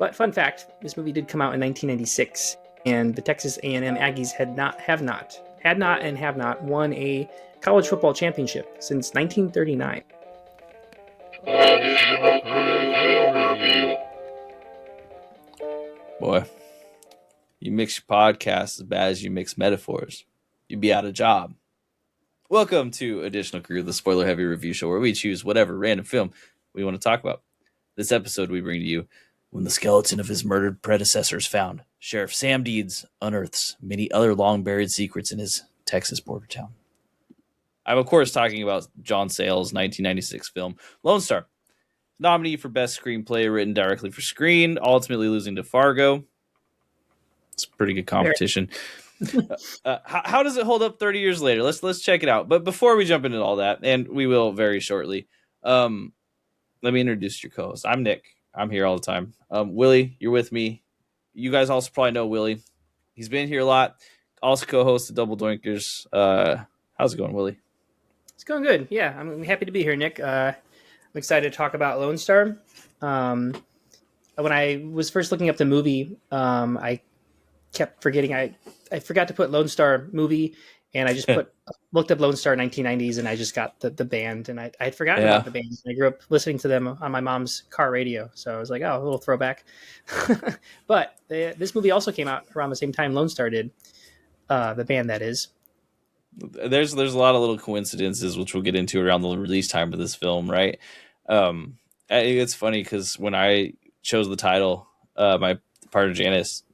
But fun fact, this movie did come out in 1996, and the Texas A&M Aggies had not won a college football championship since 1939. Boy, you mix your podcast as bad as you mix metaphors, you'd be out of job. Welcome to Additional Crew, the spoiler-heavy review show where we choose whatever random film we want to talk about. This episode we bring to you when the skeleton of his murdered predecessor is found. Sheriff Sam Deeds unearths many other long-buried secrets in his Texas border town. I'm, of course, talking about John Sayles' 1996 film, Lone Star. Nominee for Best Screenplay written directly for screen, ultimately losing to Fargo. It's a pretty good competition. How does it hold up 30 years later? Let's check it out. But before we jump into all that, and we will very shortly, let me introduce your co-host. I'm Nick. I'm here all the time. Willie, you're with me. You guys also probably know Willie. He's been here a lot. Also co-host of Double Doinkers. How's it going, Willie? It's going good. Yeah, I'm happy to be here, Nick. I'm excited to talk about Lone Star. When I was first looking up the movie, I kept forgetting. I forgot to put Lone Star movie, and I just looked up Lone Star 1990s, and I just got the band, and I had forgotten about the band. I grew up listening to them on my mom's car radio, so I was like, oh, a little throwback. But this movie also came out around the same time Lone Star did, the band that is. There's a lot of little coincidences which we'll get into around the release time of this film, right? It's funny because when I chose the title, my partner Janice,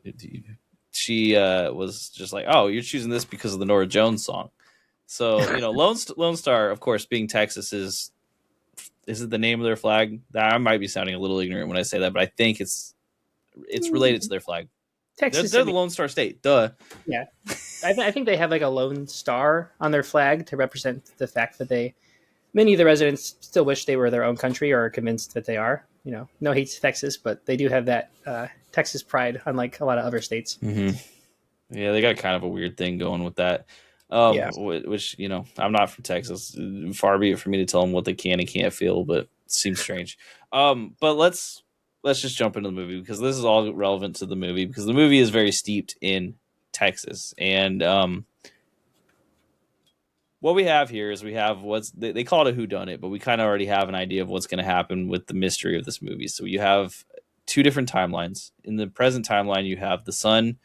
she was just like, "Oh, you're choosing this because of the Norah Jones song." So Lone Star, of course, being Texas is it the name of their flag? I might be sounding a little ignorant when I say that, but I think it's related to their flag. Texas, they're the Lone Star State, duh. Yeah, I think they have like a lone star on their flag to represent the fact that many of the residents still wish they were their own country or are convinced that they are. No hate to Texas, but they do have that Texas pride, unlike a lot of other states. Mm-hmm. Yeah, they got kind of a weird thing going with that. Which I'm not from Texas. Far be it for me to tell them what they can and can't feel, but it seems strange. But let's just jump into the movie because this is all relevant to the movie because the movie is very steeped in Texas. And what we have here is we have they call it a whodunit, but we kind of already have an idea of what's going to happen with the mystery of this movie. So you have two different timelines. In the present timeline, you have the son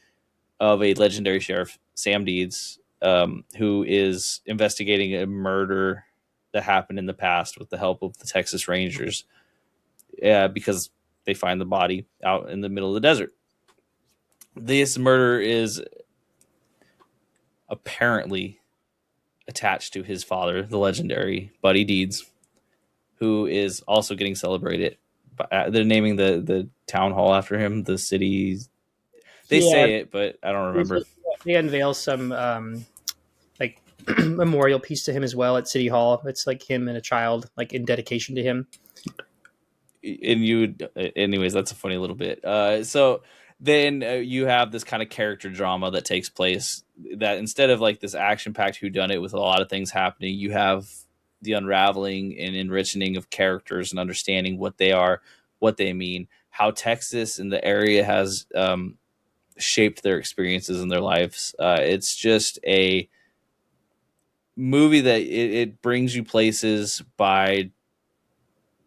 of a legendary sheriff, Sam Deeds, who is investigating a murder that happened in the past with the help of the Texas Rangers because they find the body out in the middle of the desert. This murder is apparently attached to his father, the legendary Buddy Deeds, who is also getting celebrated. They're naming the town hall after him, the city. They say it, but I don't remember. They unveil some memorial piece to him as well at City Hall. It's like him and a child, like in dedication to him. Anyways, that's a funny little bit. So then you have this kind of character drama that takes place that instead of like this action-packed whodunit with a lot of things happening, you have the unraveling and enriching of characters and understanding what they are, what they mean, how Texas and the area has shaped their experiences in their lives. It's just a movie that it brings you places by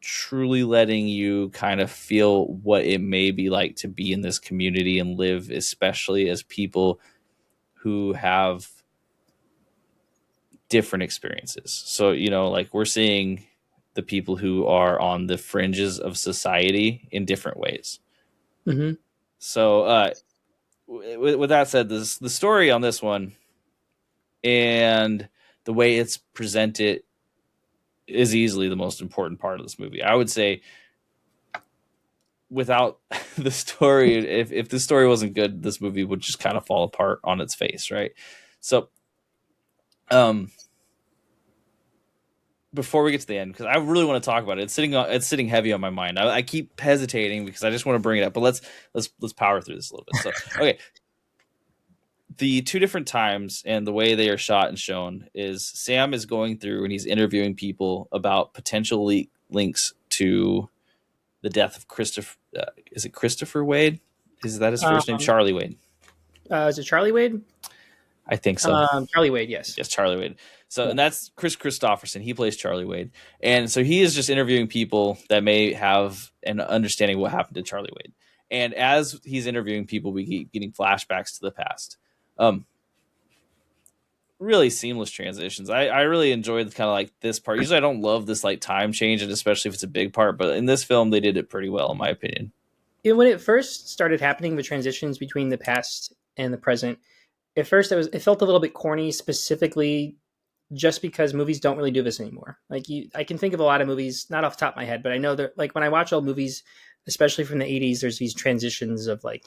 truly letting you kind of feel what it may be like to be in this community and live, especially as people who have different experiences. So, like we're seeing the people who are on the fringes of society in different ways. Mm-hmm. So, with that said, the story on this one and the way it's presented is easily the most important part of this movie. I would say without the story, if the story wasn't good, this movie would just kind of fall apart on its face, right? So, before we get to the end, because I really want to talk about it, it's sitting heavy on my mind. I keep hesitating because I just want to bring it up, but let's power through this a little bit. So, okay. The two different times and the way they are shot and shown is Sam is going through and he's interviewing people about potential links to the death of Christopher. Is it Christopher Wade? Is that his first name? Um, Charlie Wade. is it Charlie Wade? I think so. Charlie Wade, yes. Yes, Charlie Wade. So, Yeah. and that's Chris Christopherson. He plays Charlie Wade, and so he is just interviewing people that may have an understanding of what happened to Charlie Wade. And as he's interviewing people, we keep getting flashbacks to the past. Really seamless transitions. I really enjoyed kind of like this part. Usually, I don't love this like time change, and especially if it's a big part. But in this film, they did it pretty well, in my opinion. When it first started happening, the transitions between the past and the present, at first it felt a little bit corny, specifically just because movies don't really do this anymore. Like I can think of a lot of movies, not off the top of my head, but I know that like when I watch old movies, especially from the 80s, there's these transitions of like,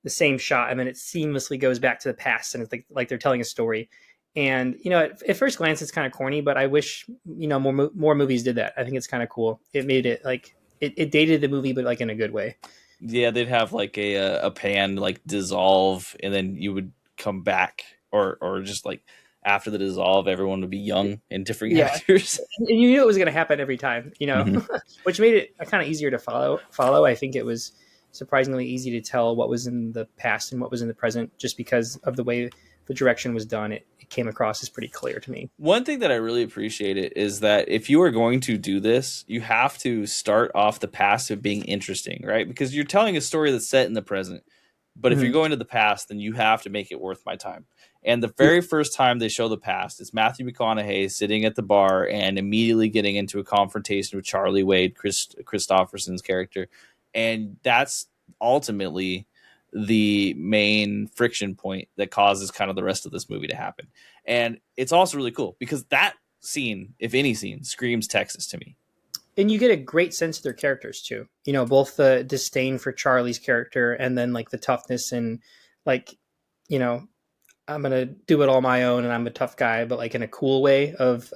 the same shot and then it seamlessly goes back to the past and it's like they're telling a story. And, at first glance, it's kind of corny, but I wish, more movies did that. I think it's kind of cool. It made it like, it dated the movie, but like in a good way. Yeah, they'd have like a pan like dissolve, and then you would come back, or just like after the dissolve, everyone would be young and different Yeah. actors. And you knew it was going to happen every time, which made it kind of easier to follow. I think it was surprisingly easy to tell what was in the past and what was in the present, just because of the way the direction was done. It came across as pretty clear to me. One thing that I really appreciate it is that if you are going to do this, you have to start off the past of being interesting, right? Because you're telling a story that's set in the present. But if you're going to the past, then you have to make it worth my time. And the very first time they show the past, it's Matthew McConaughey sitting at the bar and immediately getting into a confrontation with Charlie Wade, Christopherson's character. And that's ultimately the main friction point that causes kind of the rest of this movie to happen. And it's also really cool because that scene, if any scene, screams Texas to me. And you get a great sense of their characters too. Both the disdain for Charlie's character and then like the toughness and like, I'm going to do it all my own and I'm a tough guy, but like in a cool way of,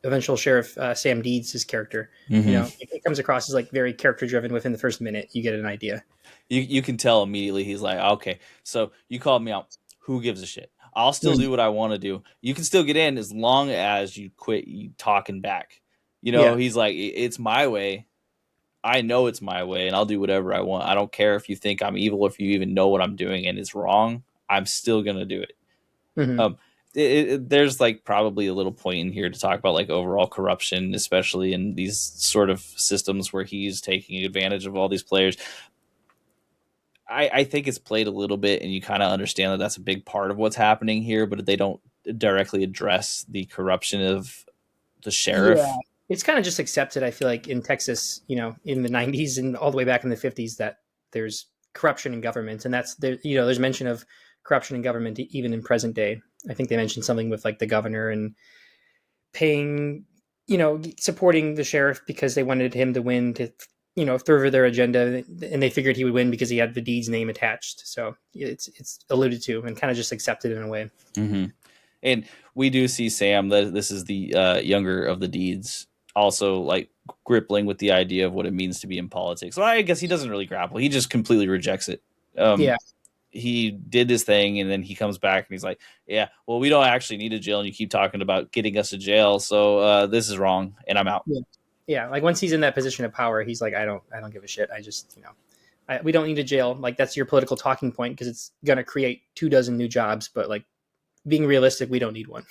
eventual Sheriff Sam Deeds' character. Mm-hmm. It comes across as like very character driven. Within the first minute, you get an idea. You can tell immediately he's like, okay, so you called me out. Who gives a shit? I'll still do what I want to do. You can still get in as long as you quit talking back. He's like, it's my way. I know it's my way, and I'll do whatever I want. I don't care if you think I'm evil, if you even know what I'm doing and it's wrong. I'm still gonna do it. There's like probably a little point in here to talk about like overall corruption, especially in these sort of systems where he's taking advantage of all these players. I think it's played a little bit, and you kind of understand that that's a big part of what's happening here, but they don't directly address the corruption of the sheriff. Yeah. It's kind of just accepted, I feel like, in Texas, in the 90s and all the way back in the 50s, that there's corruption in government. And that's there, there's mention of corruption in government even in present day. I think they mentioned something with like the governor and paying, supporting the sheriff because they wanted him to win to, further their agenda. And they figured he would win because he had the Deeds name attached. So it's alluded to and kind of just accepted in a way. Mm-hmm. And we do see Sam, that this is the younger of the Deeds, also like grappling with the idea of what it means to be in politics. Well, I guess he doesn't really grapple. He just completely rejects it. He did his thing, and then he comes back and he's like, yeah, well, we don't actually need a jail, and you keep talking about getting us to jail. So this is wrong, and I'm out. Yeah. Like once he's in that position of power, he's like, I don't give a shit. I just, we don't need a jail. Like that's your political talking point because it's going to create 24 new jobs. But like being realistic, we don't need one.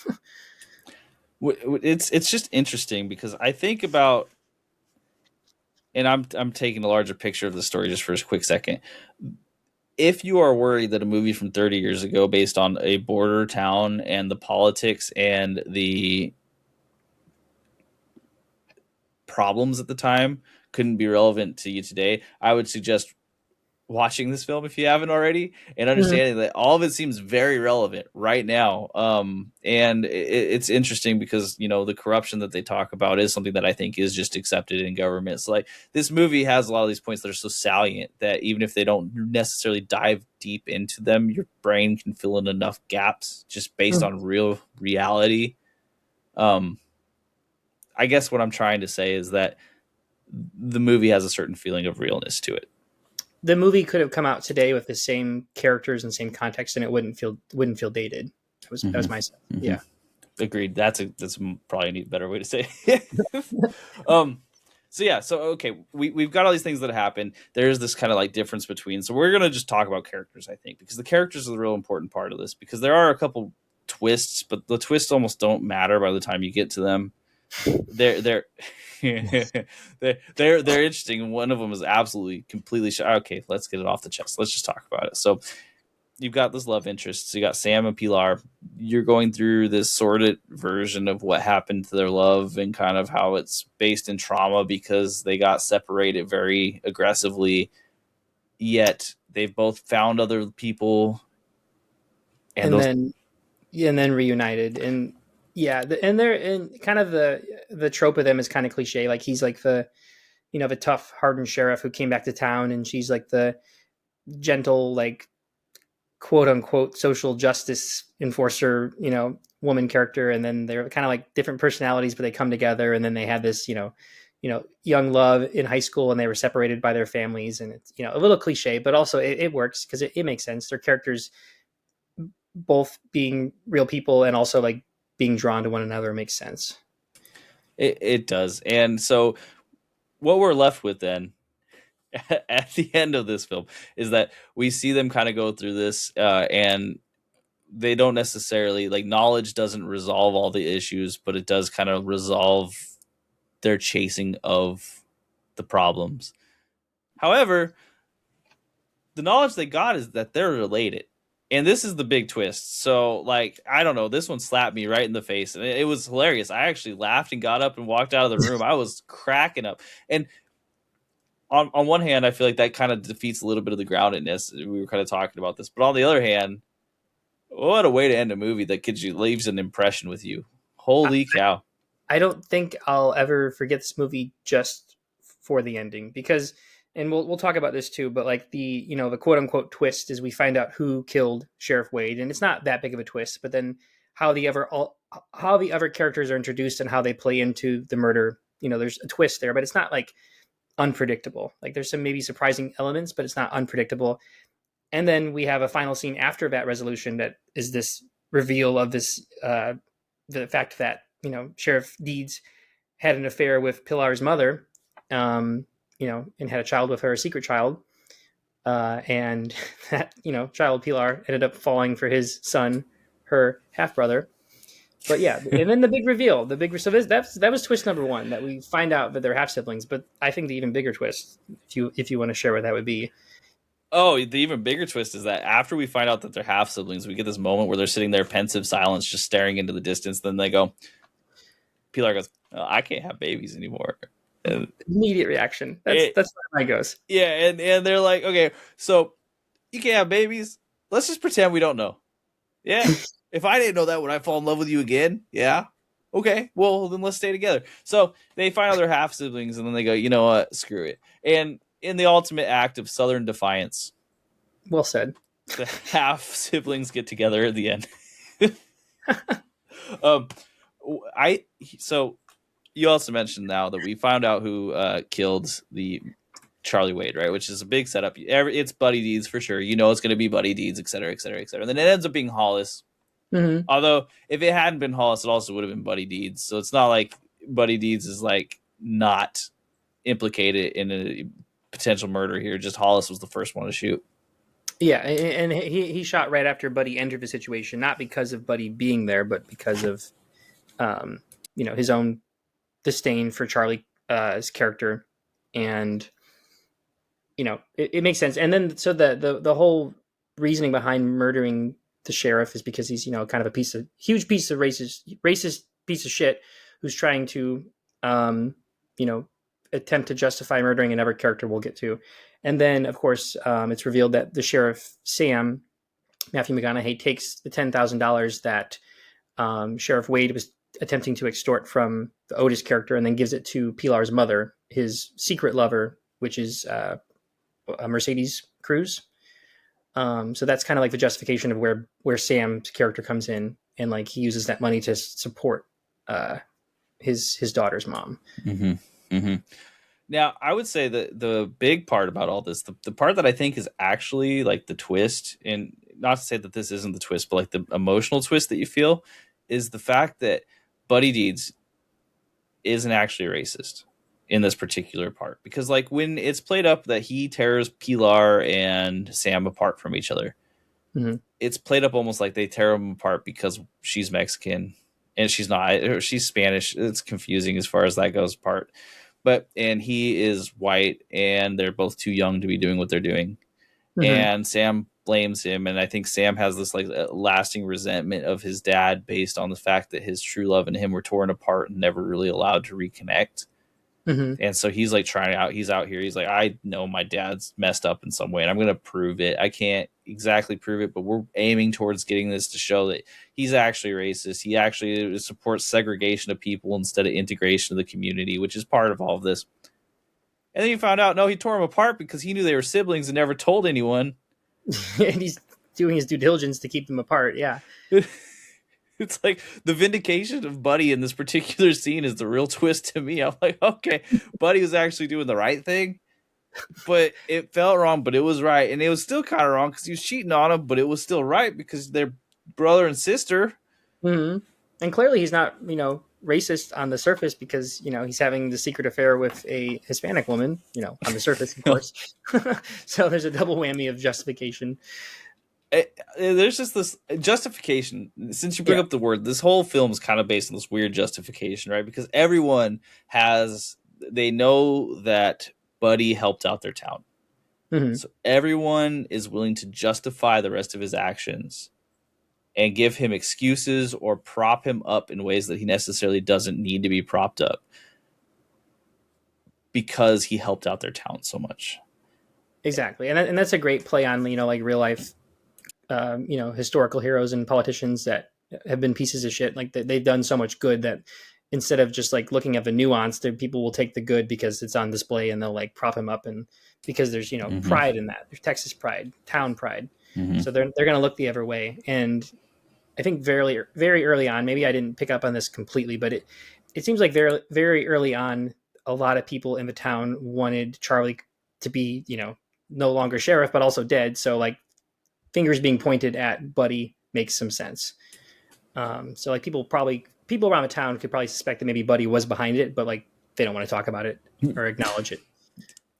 It's just interesting because I think about, and I'm taking a larger picture of the story just for a quick second. If you are worried that a movie from 30 years ago based on a border town and the politics and the problems at the time couldn't be relevant to you today, I would suggest watching this film if you haven't already and understanding that all of it seems very relevant right now. And it's interesting because, the corruption that they talk about is something that I think is just accepted in government. So like this movie has a lot of these points that are so salient that even if they don't necessarily dive deep into them, your brain can fill in enough gaps just based on real reality. I guess what I'm trying to say is that the movie has a certain feeling of realness to it. The movie could have come out today with the same characters and same context, and it wouldn't feel dated. That was my sense. Mm-hmm. Yeah, agreed. That's probably a better way to say it. So yeah, so okay, we've got all these things that happen. There's this kind of like difference between. So we're gonna just talk about characters, I think, because the characters are the real important part of this. Because there are a couple twists, but the twists almost don't matter by the time you get to them. They're they're interesting. One of them is absolutely completely okay. Let's get it off the chest. Let's just talk about it. So you've got this love interest. So you got Sam and Pilar. You're going through this sordid version of what happened to their love and kind of how it's based in trauma because they got separated very aggressively. Yet they've both found other people, and And those. then and then reunited. And yeah, and they're and kind of the trope of them is kind of cliche. Like he's like the the tough, hardened sheriff who came back to town, and she's like the gentle, like quote unquote social justice enforcer, woman character. And then they're kind of like different personalities, but they come together, and then they had this, young love in high school, and they were separated by their families. And it's a little cliche, but also it works because it makes sense. Their characters both being real people and also like being drawn to one another makes sense. It does, and so what we're left with then at the end of this film is that we see them kind of go through this, and they don't necessarily like knowledge doesn't resolve all the issues, but it does kind of resolve their chasing of the problems. However, the knowledge they got is that they're related. And this is the big twist. So, like, I don't know. This one slapped me right in the face. And it was hilarious. I actually laughed and got up and walked out of the room. I was cracking up. And on one hand, I feel like that kind of defeats a little bit of the groundedness. We were kind of talking about this. But on the other hand, what a way to end a movie that leaves an impression with you. Holy cow. I don't think I'll ever forget this movie just for the ending, because, and we'll talk about this too, but like the quote unquote twist is we find out who killed Sheriff Wade, and it's not that big of a twist, but then how the other characters are introduced and how they play into the murder. There's a twist there, but it's not like unpredictable. Like there's some maybe surprising elements, but it's not unpredictable. And then we have a final scene after that resolution that is this reveal of this the fact that Sheriff Deeds had an affair with Pilar's mother, and had a child with her, a secret child, and that child Pilar ended up falling for his son, her half brother. But yeah, and then the big reveal, so that was twist number one, that we find out that they're half siblings. But I think the even bigger twist, if you want to share what that would be. Oh, the even bigger twist is that after we find out that they're half siblings, we get this moment where they're sitting there, pensive silence, just staring into the distance. Then they go, Pilar goes, oh, I can't have babies anymore. And Immediate reaction. That's where mine goes. Yeah, and they're like, okay, so you can't have babies. Let's just pretend we don't know. Yeah. If I didn't know that, would I fall in love with you again? Yeah. Okay. Well, then let's stay together. So they find out they're half siblings, and then they go, you know what? Screw it. And in the ultimate act of Southern defiance, well said, the half siblings get together at the end. um, so you also mentioned now that we found out who killed the Charlie Wade, right? Which is a big setup. It's Buddy Deeds for sure. It's going to be Buddy Deeds, et cetera, et cetera, et cetera. And then it ends up being Hollis. Mm-hmm. Although if it hadn't been Hollis, it also would have been Buddy Deeds. So it's not like Buddy Deeds is like not implicated in a potential murder here. Just Hollis was the first one to shoot. Yeah, and he shot right after Buddy entered the situation, not because of Buddy being there, but because of his own disdain for Charlie's character. And it makes sense. And then so the whole reasoning behind murdering the sheriff is because he's kind of a huge piece of racist piece of shit who's trying to attempt to justify murdering another character we'll get to. And then of course it's revealed that the sheriff Sam, Matthew McConaughey, takes the $10,000 that Sheriff Wade was attempting to extort from the Otis character, and then gives it to Pilar's mother, his secret lover, which is a Mercedes Cruz. So that's kind of like the justification of where Sam's character comes in, and like he uses that money to support his daughter's mom. Mm-hmm. Mm-hmm. Now, I would say that the big part about all this, the part that I think is actually like the twist, and not to say that this isn't the twist, but like the emotional twist that you feel, is the fact that Buddy Deeds isn't actually racist. in this particular part, because like when it's played up that he tears Pilar and Sam apart from each other, Mm-hmm. it's played up almost like they tear them apart because she's Mexican and she's not, or she's Spanish. It's confusing as far as that goes part. But and he is white and they're both too young to be doing what they're doing. Mm-hmm. And Sam blames him, and I think Sam has this like lasting resentment of his dad based on the fact that his true love and him were torn apart and never really allowed to reconnect. Mm-hmm. And so he's like trying out, he's out here, he's like, I know my dad's messed up in some way and I'm going to prove it. I can't exactly prove it, but we're aiming towards getting this to show that he's actually racist. He actually supports segregation of people instead of integration of the community, which is part of all of this. And then you found out, no, he tore them apart because he knew they were siblings and never told anyone. And he's doing his due diligence to keep them apart. Yeah. It's like the vindication of Buddy in this particular scene is the real twist to me. I'm like, okay, Buddy was actually doing the right thing, but it felt wrong, but it was right. And it was still kind of wrong because he was cheating on him, but it was still right because they're brother and sister. Mm-hmm. And clearly he's not, racist on the surface because, he's having the secret affair with a Hispanic woman, on the surface, of course. So there's a double whammy of justification. There's just this justification. Since you bring up the word, this whole film is kind of based on this weird justification, right? Because everyone they know that Buddy helped out their town. Mm-hmm. So everyone is willing to justify the rest of his actions and give him excuses or prop him up in ways that he necessarily doesn't need to be propped up because he helped out their town so much. Exactly. And that's a great play on, like real life, historical heroes and politicians that have been pieces of shit. Like they've done so much good that instead of just like looking at the nuance, people will take the good because it's on display and they'll like prop him up. And because there's, Mm-hmm. pride in that. There's Texas pride, town pride. Mm-hmm. So they're going to look the other way. And I think very, very early on, maybe I didn't pick up on this completely, but it seems like very, very early on, a lot of people in the town wanted Charlie to be, no longer sheriff, but also dead. So like fingers being pointed at Buddy makes some sense. So like people around the town could probably suspect that maybe Buddy was behind it, but like they don't want to talk about it or acknowledge it.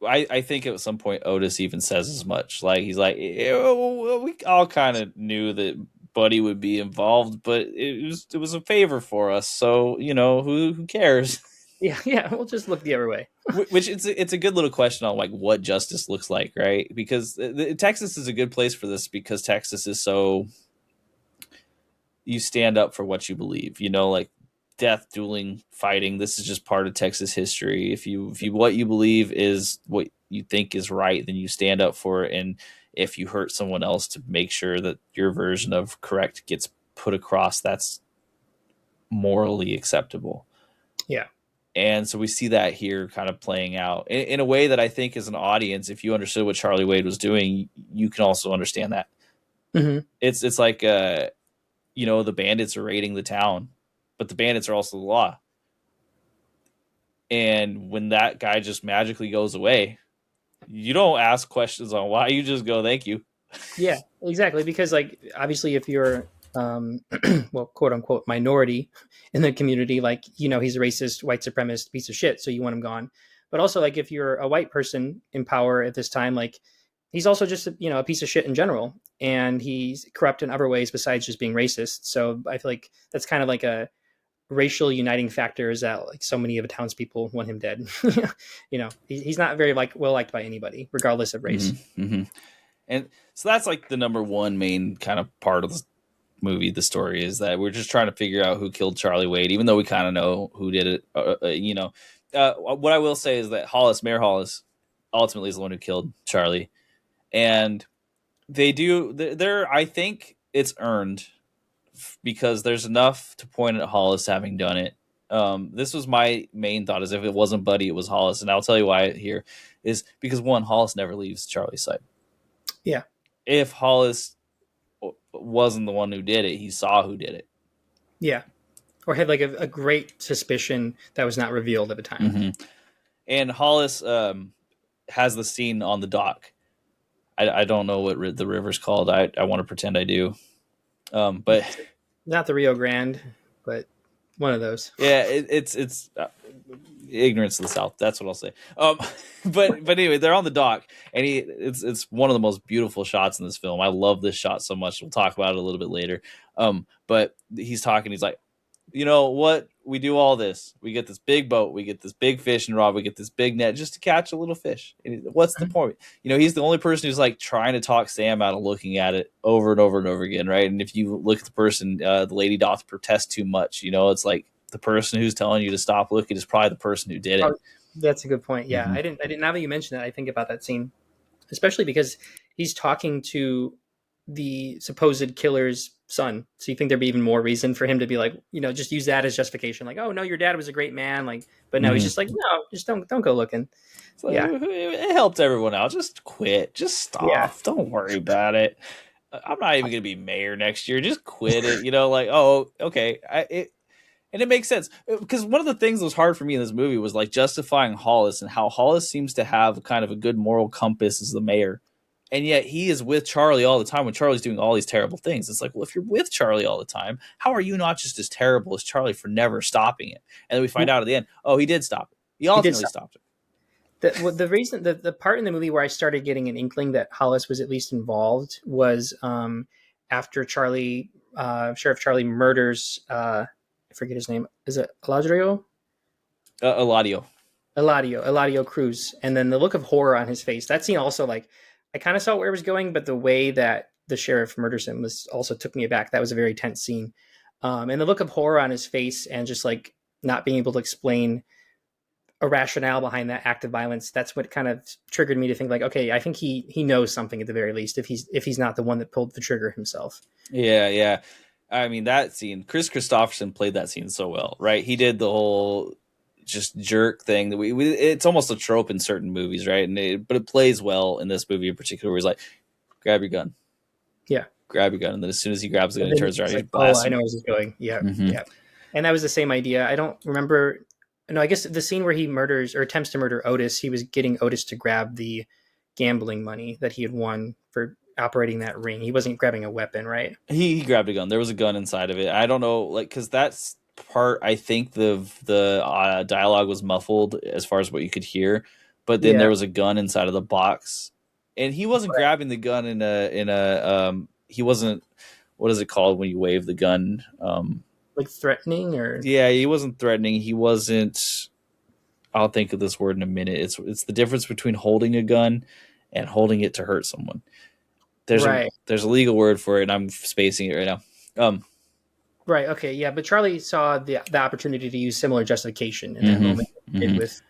I think at some point Otis even says as much. Like he's like, we all kind of knew that Buddy would be involved, but it was a favor for us. So who cares? Yeah, we'll just look the other way. Which it's a good little question on like what justice looks like, right? Because Texas is a good place for this because Texas is so you stand up for what you believe. Like death, dueling, fighting. This is just part of Texas history. If you what you believe is what you think is right, then you stand up for it. And if you hurt someone else to make sure that your version of correct gets put across, that's morally acceptable. Yeah. And so we see that here kind of playing out in a way that I think as an audience, if you understood what Charlie Wade was doing, you can also understand that. Mm-hmm. It's like, the bandits are raiding the town, but the bandits are also the law. And when that guy just magically goes away, you don't ask questions on why, you just go, thank you. Yeah, exactly. Because like, obviously if you're, well, quote unquote minority in the community, like, he's a racist, white supremacist piece of shit. So you want him gone. But also like, if you're a white person in power at this time, like he's also just, a piece of shit in general. And he's corrupt in other ways besides just being racist. So I feel like that's kind of like a racial uniting factor, is that like so many of the townspeople want him dead. He's not very well liked by anybody, regardless of race. Mm-hmm. Mm-hmm. And so that's like the number one main kind of part of the movie. The story is that we're just trying to figure out who killed Charlie Wade, even though we kind of know who did it. What I will say is that Mayor Hollis, ultimately is the one who killed Charlie, and I think it's earned because there's enough to point at Hollis having done it. This was my main thought, is if it wasn't Buddy, it was Hollis. And I'll tell you why here is because one, Hollis never leaves Charlie's side. Yeah. If Hollis wasn't the one who did it, he saw who did it. Yeah. Or had like a great suspicion that was not revealed at the time. Mm-hmm. And Hollis has the scene on the dock. I don't know what the river's called. I want to pretend I do. But not the Rio Grande, but One of those. Yeah, it's ignorance of the South. That's what I'll say. But anyway, they're on the dock, and it's one of the most beautiful shots in this film. I love this shot so much. We'll talk about it a little bit later. But he's talking. He's like, you know what? We do all this. We get this big boat. We get this big fishing rod. We get this big net just to catch a little fish. What's the point? You know, he's the only person who's like trying to talk Sam out of looking at it over and over and over again, right? And if you look at the person, the lady doth protest too much. You know, it's like the person who's telling you to stop looking is probably the person who did it. Oh, that's a good point. Yeah, Mhm. I didn't. Now that you mention that, I think about that scene, especially because he's talking to the supposed killer's son. So you think there'd be even more reason for him to be like, just use that as justification, like, oh no, your dad was a great man, like, but no, he's Mhm. just like, no, just don't go looking. It's like, Yeah, it helped everyone out. Just quit. Just yeah, stop. Don't worry about it. I'm not even going to be mayor next year. Just quit it. You know, like, oh, okay. And it makes sense because one of the things that was hard for me in this movie was like justifying Hollis and how Hollis seems to have kind of a good moral compass as the mayor. And yet he is with Charlie all the time when Charlie's doing all these terrible things. It's like, well, if you're with Charlie all the time, how are you not just as terrible as Charlie for never stopping it? And then we find out at the end, oh, he did stop it. He he did ultimately stop. stopped it. The reason the part in the movie where I started getting an inkling that Hollis was at least involved was after Sheriff Charlie murders I forget his name. Is it Eladrio? Eladio. Eladio Cruz, and then the look of horror on his face. That scene also, like, I kind of saw where it was going, but the way that the sheriff murders him was also took me aback. That was a very tense scene, and the look of horror on his face, and just like not being able to explain a rationale behind that act of violence. That's what kind of triggered me to think like, okay, I think he knows something at the very least, if he's not the one that pulled the trigger himself. Yeah. I mean, that scene, Chris Christopherson played that scene so well, right? He did the whole just jerk thing that it's almost a trope in certain movies, right? But it plays well in this movie in particular, where he's like, grab your gun. Yeah. Grab your gun. And then as soon as he grabs the gun, And he then turns around it's and he like, oh, blasts I him. know where this is going. Yeah, Mm-hmm. yeah. And that was the same idea. I don't remember. No, I guess the scene where he murders or attempts to murder Otis, he was getting Otis to grab the gambling money that he had won for operating that ring. He wasn't grabbing a weapon, right? He grabbed a gun. There was a gun inside of it. I don't know, like, because that's part. I think the dialogue was muffled as far as what you could hear, but then Yeah, there was a gun inside of the box, and he wasn't right. grabbing the gun in a. He wasn't. What is it called when you wave the gun? Like threatening or Yeah, he wasn't threatening. He wasn't. I'll think of this word in a minute. It's the difference between holding a gun and holding it to hurt someone. There's a right, there's a legal word for it, and I'm spacing it right now. right. Okay, yeah. But Charlie saw the opportunity to use similar justification in that Mm-hmm, moment. Did mm-hmm. with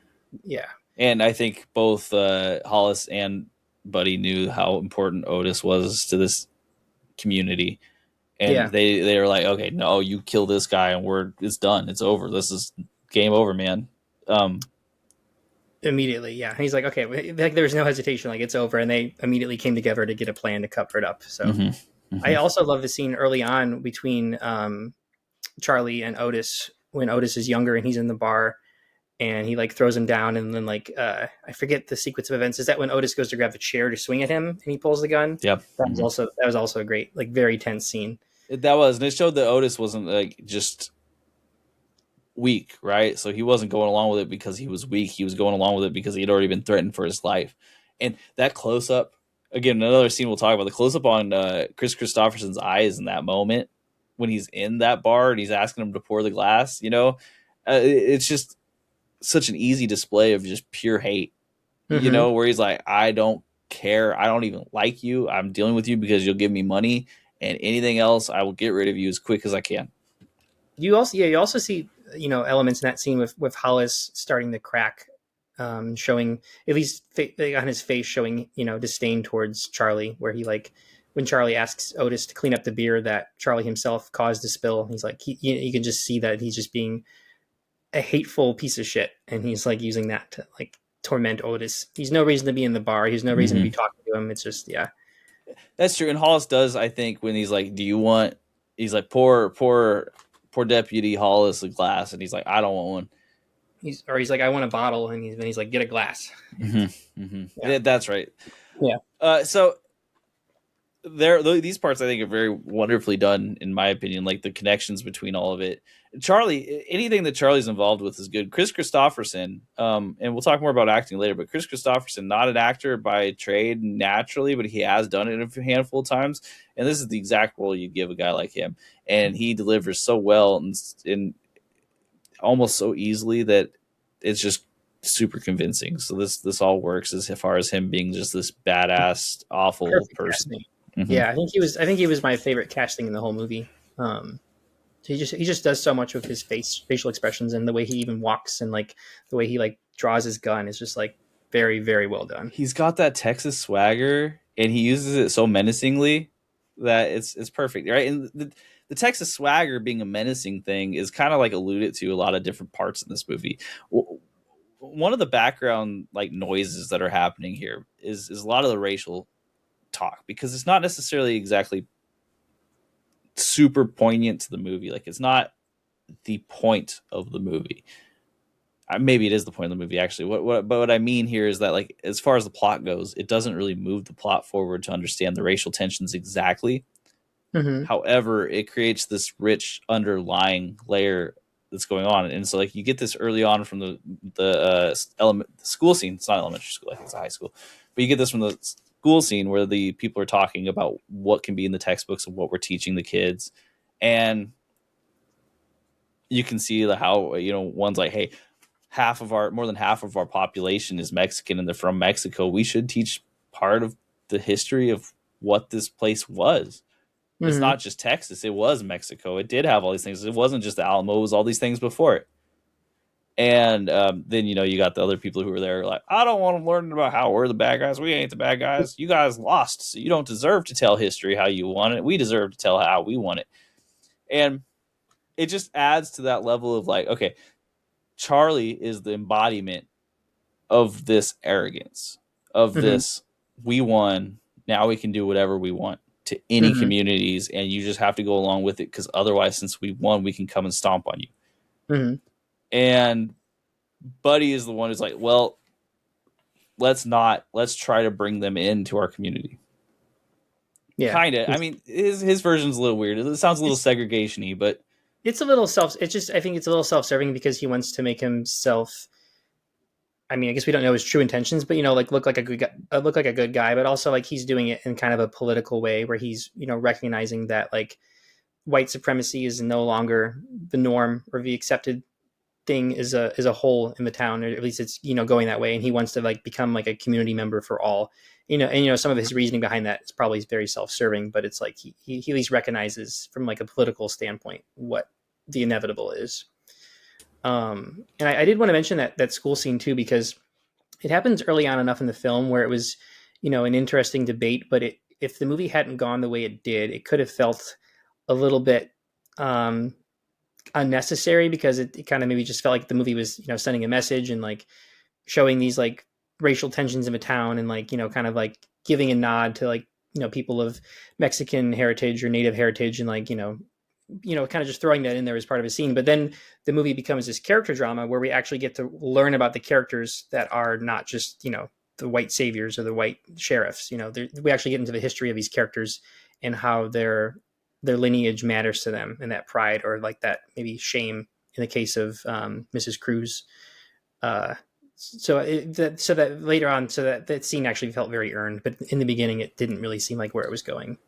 yeah, And I think both Hollis and Buddy knew how important Otis was to this community, and yeah. they were like, okay, no, you kill this guy, and it's done, it's over. This is game over, man. Immediately, yeah. And he's like, okay, like there was no hesitation, like it's over, and they immediately came together to get a plan to cover it up. So Mm-hmm, I mm-hmm. also love the scene early on between Charlie and Otis when Otis is younger and he's in the bar and he like throws him down and then like I forget the sequence of events. Is that when Otis goes to grab the chair to swing at him and he pulls the gun? Yep. Mm-hmm. That was also a great, like, very tense scene. That was, and it showed that Otis wasn't like just weak, right? So he wasn't going along with it because he was weak. He was going along with it because he had already been threatened for his life. And that close up, again, another scene we'll talk about, the close up on Chris Christopherson's eyes in that moment when he's in that bar and he's asking him to pour the glass. It's just such an easy display of just pure hate. Mm-hmm. Where he's like, I don't care. I don't even like you. I'm dealing with you because you'll give me money, and anything else, I will get rid of you as quick as I can. You also see elements in that scene with Hollis starting to crack, showing at least on his face, showing disdain towards Charlie, where he like when Charlie asks Otis to clean up the beer that Charlie himself caused to spill, he's like you can just see that he's just being a hateful piece of shit, and he's like using that to like torment Otis. He's no reason to be in the bar. He's no reason to be Mm-hmm. talking to him. It's just That's true. And Hollis does, I think, when he's like, "Do you want?" He's like, "Poor Deputy Hollis a glass," and he's like, "I don't want one." he's like, I want a bottle, and he's like, get a glass. Mm-hmm. Mm-hmm. Yeah, That's right. yeah. So these parts I think are very wonderfully done, in my opinion. Like the connections between all of it. Charlie, anything that Charlie's involved with is good. Chris Christopherson, and we'll talk more about acting later, but Chris Christopherson, not an actor by trade naturally, but he has done it a handful of times, and this is the exact role you'd give a guy like him, and he delivers so well and almost so easily that it's just super convincing. So this all works as far as him being just this badass awful Perfect person. casting. Mm-hmm. Yeah, I think he was my favorite casting in the whole movie. He just does so much with his facial expressions, and the way he even walks, and like the way he like draws his gun is just like very very well done. He's got that Texas swagger, and he uses it so menacingly that it's perfect, right? And the Texas swagger being a menacing thing is kind of like alluded to a lot of different parts in this movie. One of the background like noises that are happening here is a lot of the racial talk, because it's not necessarily exactly super poignant to the movie. Like it's not the point of the movie. Maybe it is the point of the movie actually. But what I mean here is that like as far as the plot goes, it doesn't really move the plot forward to understand the racial tensions exactly. Mm-hmm. However, it creates this rich underlying layer that's going on, and so like you get this early on from the school scene. It's not elementary school; I think it's a high school, but you get this from the school scene where the people are talking about what can be in the textbooks and what we're teaching the kids, and you can see how one's like, hey, more than half of our population is Mexican and they're from Mexico. We should teach part of the history of what this place was. It's Mm-hmm. not just Texas. It was Mexico. It did have all these things. It wasn't just the Alamo. It was all these things before it. And then, you got the other people who were there like, I don't want them learning about how we're the bad guys. We ain't the bad guys. You guys lost. So you don't deserve to tell history how you want it. We deserve to tell how we want it. And it just adds to that level of like, okay, Charlie is the embodiment of this arrogance, of Mm-hmm. this, we won. Now we can do whatever we want to any Mm-hmm. communities, and you just have to go along with it because otherwise, since we won, we can come and stomp on you. Mm-hmm. And Buddy is the one who's like, well, let's not. Let's try to bring them into our community. Yeah, Kind of. I mean, his version's a little weird. It sounds a little it's segregation-y, but it's a little self. It's just I think it's a little self-serving because he wants to make himself. I mean, I guess we don't know his true intentions, but like look like a good guy, but also like he's doing it in kind of a political way where he's recognizing that like white supremacy is no longer the norm or the accepted thing as a whole in the town, or at least it's going that way, and he wants to like become like a community member for all. And some of his reasoning behind that is probably very self-serving, but it's like he at least recognizes from like a political standpoint what the inevitable is. And I did want to mention that school scene too, because it happens early on enough in the film where it was an interesting debate, but if the movie hadn't gone the way it did, it could have felt a little bit um, unnecessary, because it kind of maybe just felt like the movie was sending a message and like showing these like racial tensions in the town, and like kind of like giving a nod to like people of Mexican heritage or native heritage, and like kind of just throwing that in there as part of a scene. But then the movie becomes this character drama where we actually get to learn about the characters that are not just the white saviors or the white sheriffs. We actually get into the history of these characters and how their lineage matters to them, and that pride or like that maybe shame in the case of Mrs. Cruz. So that later on, so that scene actually felt very earned, but in the beginning, it didn't really seem like where it was going.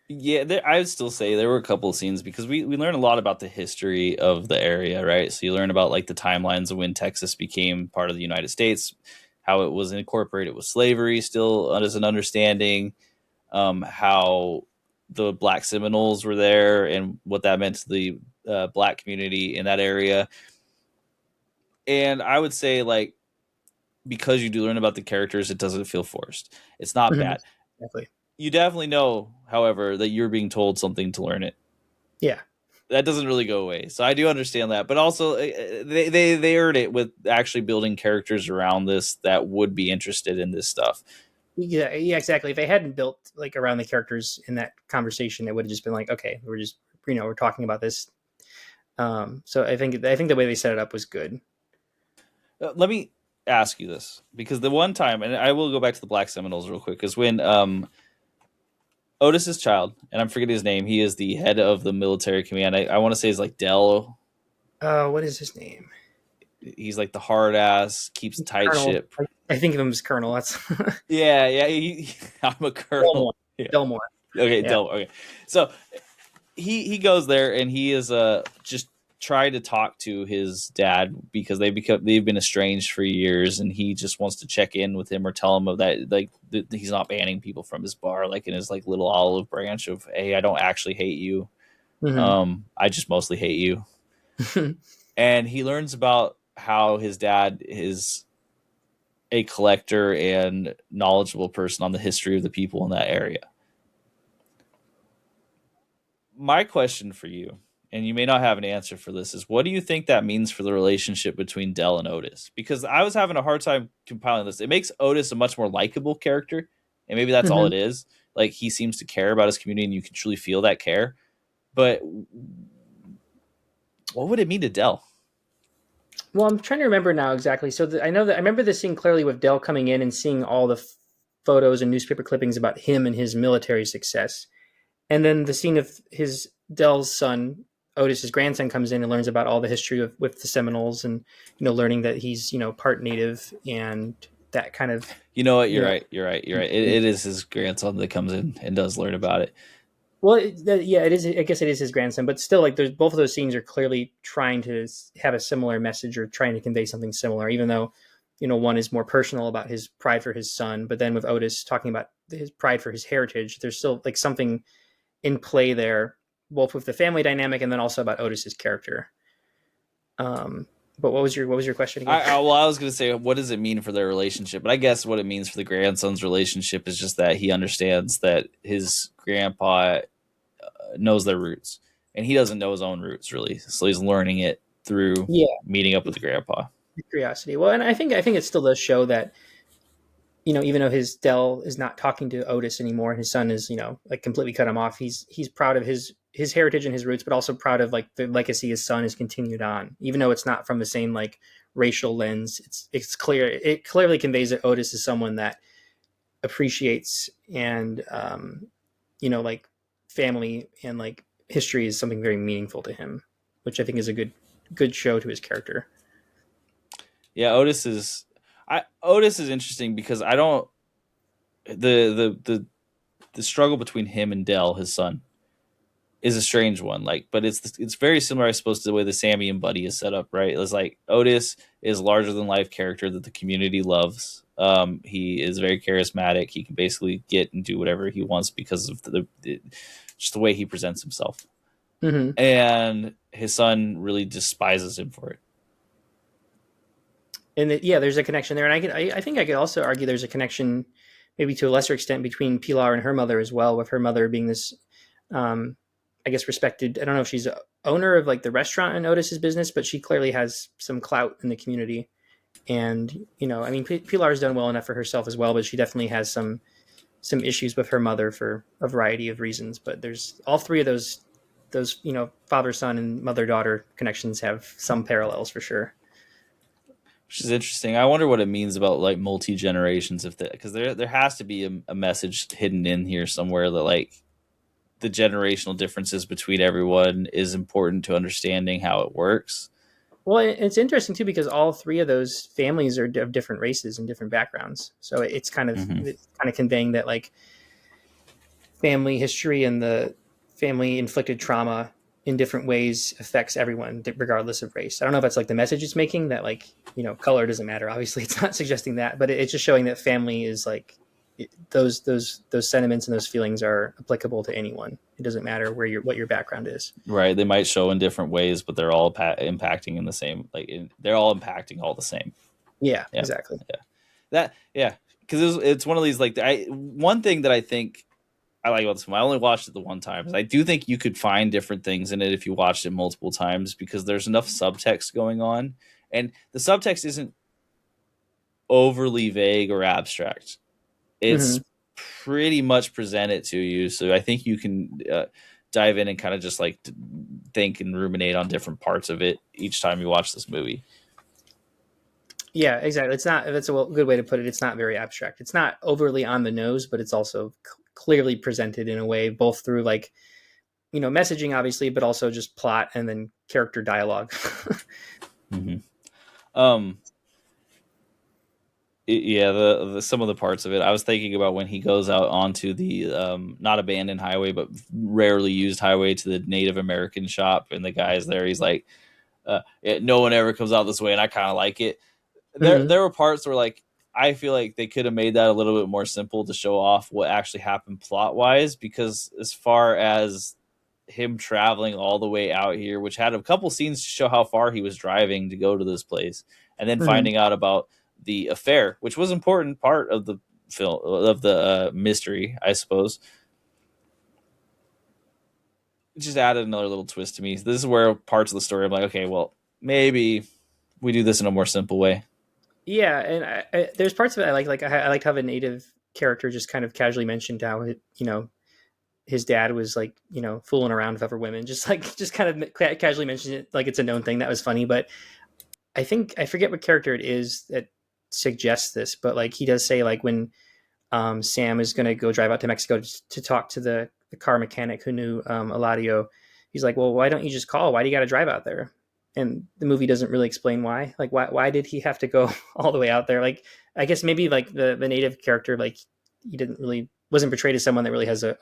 yeah, I would still say there were a couple of scenes because we learn a lot about the history of the area, right? So you learn about like the timelines of when Texas became part of the United States, how it was incorporated with slavery still as an understanding, how the Black Seminoles were there and what that meant to the Black community in that area. And I would say like because you do learn about the characters, it doesn't feel forced. It's not Mhm. bad. Exactly. You definitely know, however, that you're being told something to learn it. Yeah. That doesn't really go away. So I do understand that, but also they earned it with actually building characters around this that would be interested in this stuff. Yeah, yeah, exactly. If they hadn't built like around the characters in that conversation, it would have just been like, okay, we're talking about this. So I think the way they set it up was good. Let me ask you this because the one time, and I will go back to the Black Seminoles real quick, is when Otis's child, and I'm forgetting his name. He is the head of the military command. I want to say he's like Dell. What is his name? He's like the hard ass, keeps tight Colonel. ship. I think of him as Colonel. That's Yeah, yeah. I'm a colonel. Delmore. Yeah. Delmore. Okay, Yeah. Del. Okay, so he goes there and he is just trying to talk to his dad because they've been estranged for years, and he just wants to check in with him or tell him of that, like he's not banning people from his bar, like in his like little olive branch of, hey, I don't actually hate you, Mm-hmm. I just mostly hate you. And he learns about how his dad is a collector and knowledgeable person on the history of the people in that area. My question for you, and you may not have an answer for this, is what do you think that means for the relationship between Dell and Otis? Because I was having a hard time compiling this. It makes Otis a much more likable character, and maybe that's all Mm-hmm. it is. Like, he seems to care about his community, and you can truly feel that care. But what would it mean to Dell? Well, I'm trying to remember now exactly. So I know that I remember this scene clearly with Dell coming in and seeing all the photos and newspaper clippings about him and his military success, and then the scene of his Dell's son Otis's grandson comes in and learns about all the history of with the Seminoles, and learning that he's part native and that kind of You know what? you You're know right. You're right. You're right. It is his grandson that comes in and does learn about it. Well, yeah, it is. I guess it is his grandson, but still, like, there's both of those scenes are clearly trying to have a similar message or trying to convey something similar. Even though, one is more personal about his pride for his son, but then with Otis talking about his pride for his heritage, there's still like something in play there, both with the family dynamic and then also about Otis's character. But what was your question again? Well, I was going to say, what does it mean for their relationship? But I guess what it means for the grandson's relationship is just that he understands that his grandpa knows their roots, and he doesn't know his own roots really, so he's learning it through Yeah, meeting up with the grandpa. curiosity. Well, and I think it still does show that even though his Dell is not talking to Otis anymore, his son is, like completely cut him off. He's proud of his heritage and his roots, but also proud of like the legacy his son has continued on, even though it's not from the same like racial lens. It's clear. It clearly conveys that Otis is someone that appreciates and like family and like history is something very meaningful to him, which I think is a good show to his character. Yeah, Otis is interesting because I don't the struggle between him and Dell, his son, is a strange one. Like, but it's very similar, I suppose, to the way the Sammy and Buddy is set up. Right? It's like Otis is larger than life character that the community loves. He is very charismatic. He can basically get and do whatever he wants because of just the way he presents himself. Mm-hmm. And his son really despises him for it. And yeah, there's a connection there, and I think I could also argue there's a connection, maybe to a lesser extent, between Pilar and her mother as well. With her mother being this, um, I guess, respected. I don't know if she's a owner of like the restaurant in Otis's business, but she clearly has some clout in the community. And I mean, Pilar's done well enough for herself as well, but she definitely has some issues with her mother for a variety of reasons. But there's all three of those father son and mother daughter connections have some parallels for sure. Which is interesting. I wonder what it means about like multi generations, if that, because there has to be a message hidden in here somewhere that like the generational differences between everyone is important to understanding how it works. Well, it's interesting too because all three of those families are of different races and different backgrounds. So Mm-hmm. it's kind of conveying that like family history and the family inflicted trauma in different ways affects everyone regardless of race. I don't know if that's like the message it's making, that like color doesn't matter. Obviously, it's not suggesting that, but it's just showing that family is like those sentiments and those feelings are applicable to anyone. It doesn't matter what your background is. Right? They might show in different ways, but they're all impacting in the same. They're all impacting all the same. Yeah, Yeah, exactly. yeah. That yeah, because it's one of these like one thing that I think I like about this film. I only watched it the one time. Is I do think you could find different things in it if you watched it multiple times because there's enough subtext going on, and the subtext isn't overly vague or abstract. Mm-hmm. It's pretty much presented to you, so I think you can dive in and kind of just like think and ruminate on different parts of it each time you watch this movie. Yeah, exactly. It's not. That's a good way to put it. It's not very abstract. It's not overly on the nose, but it's also clearly presented in a way, both through like, messaging obviously, but also just plot and then character dialogue. Mm-hmm. Um, yeah, the some of the parts of it, I was thinking about when he goes out onto the not abandoned highway, but rarely used highway to the Native American shop, and the guy's there. He's like, no one ever comes out this way, and I kind of like it. Mm-hmm. There were parts where like I feel like they could have made that a little bit more simple to show off what actually happened plot wise, because as far as him traveling all the way out here, which had a couple scenes to show how far he was driving to go to this place, and then Mm-hmm. finding out about the affair, which was an important part of the film, of the mystery, I suppose. It just added another little twist to me. This is where parts of the story I'm like, okay, well, maybe we do this in a more simple way. Yeah, and there's parts of it I like. Like I like how the native character just kind of casually mentioned how his dad was like fooling around with other women, just kind of casually mentioned it like it's a known thing. That was funny, but I think I forget what character it is that suggests this, but like he does say like when Sam is going to go drive out to Mexico to talk to the car mechanic who knew Eladio. He's like, well, why don't you just call? Why do you got to drive out there? And the movie doesn't really explain why. Like, why did he have to go all the way out there? Like, I guess maybe like the native character, like he didn't really wasn't portrayed as someone that really has a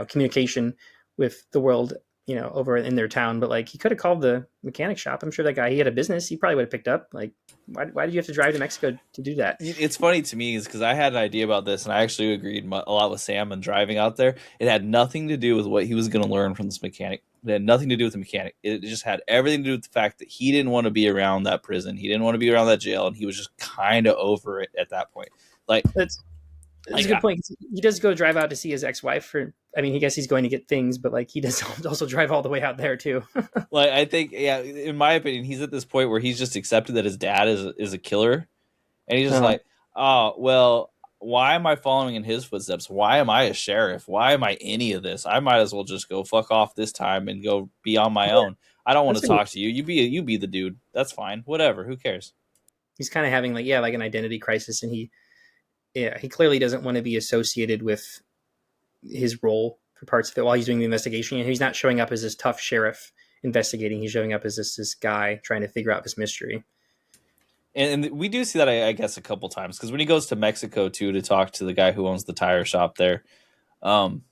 communication with the world, over in their town. But like he could have called the mechanic shop. I'm sure that guy, he had a business. He probably would have picked up. Like, why did you have to drive to Mexico to do that? It's funny to me is because I had an idea about this, and I actually agreed a lot with Sam and driving out there. It had nothing to do with what he was going to learn from this mechanic. It had nothing to do with the mechanic. It just had everything to do with the fact that he didn't want to be around that prison. He didn't want to be around that jail, and he was just kind of over it at that point. Like, That's a good point. He does go drive out to see his ex-wife for. I mean, he guess he's going to get things, but like he does also drive all the way out there too. like I think, yeah, in my opinion, he's at this point where he's just accepted that his dad is a killer, and he's just Uh, like, oh well, why am I following in his footsteps? Why am I a sheriff? Why am I any of this? I might as well just go fuck off this time and go be on my yeah, own. I don't want that's to what talk to you. You be the dude. That's fine. Whatever. Who cares? he's kind of having like an identity crisis, and he clearly doesn't want to be associated with his role for parts of it while he's doing the investigation. And he's not showing up as this tough sheriff investigating. He's showing up as this guy trying to figure out this mystery. And we do see that, I guess, a couple times, because when he goes to Mexico too to talk to the guy who owns the tire shop there, um,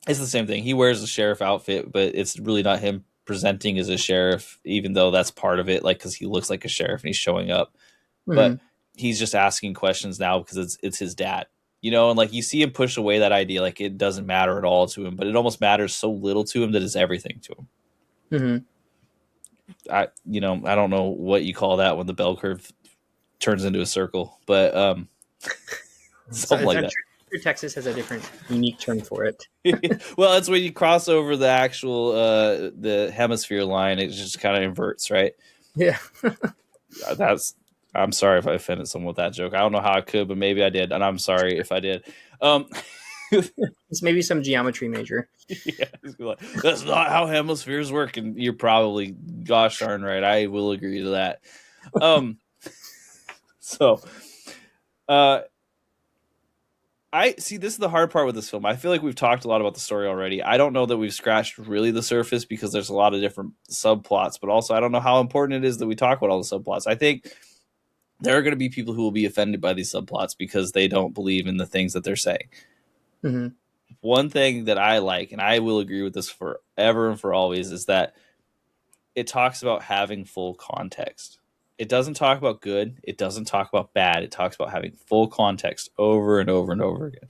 it's the same thing. He wears a sheriff outfit, but it's really not him presenting as a sheriff, even though that's part of it, like because he looks like a sheriff and he's showing up. But Mm-hmm. he's just asking questions now because it's his dad, and like you see him push away that idea, like it doesn't matter at all to him, but it almost matters so little to him that it's everything to him. Mm-hmm. I don't know what you call that when the bell curve turns into a circle, but So something like I'm that. sure Texas has a different, unique term for it. Well, that's when you cross over the actual the hemisphere line. It just kind of inverts, right? Yeah, That's. I'm sorry if I offended someone with that joke. I don't know how I could, but maybe I did, and I'm sorry if I did. Yeah, it's maybe some geometry major. that's not how hemispheres work, and you're probably gosh darn right. I will agree to that. Um, so, uh, I see. This is the hard part with this film. I feel like we've talked a lot about the story already. I don't know that we've scratched really the surface because there's a lot of different subplots, but also I don't know how important it is that we talk about all the subplots. I think there are going to be people who will be offended by these subplots because they don't believe in the things that they're saying. Mm-hmm. One thing that I like, and I will agree with this forever and for always, is that it talks about having full context. It doesn't talk about good. It doesn't talk about bad. It talks about having full context over and over and over again.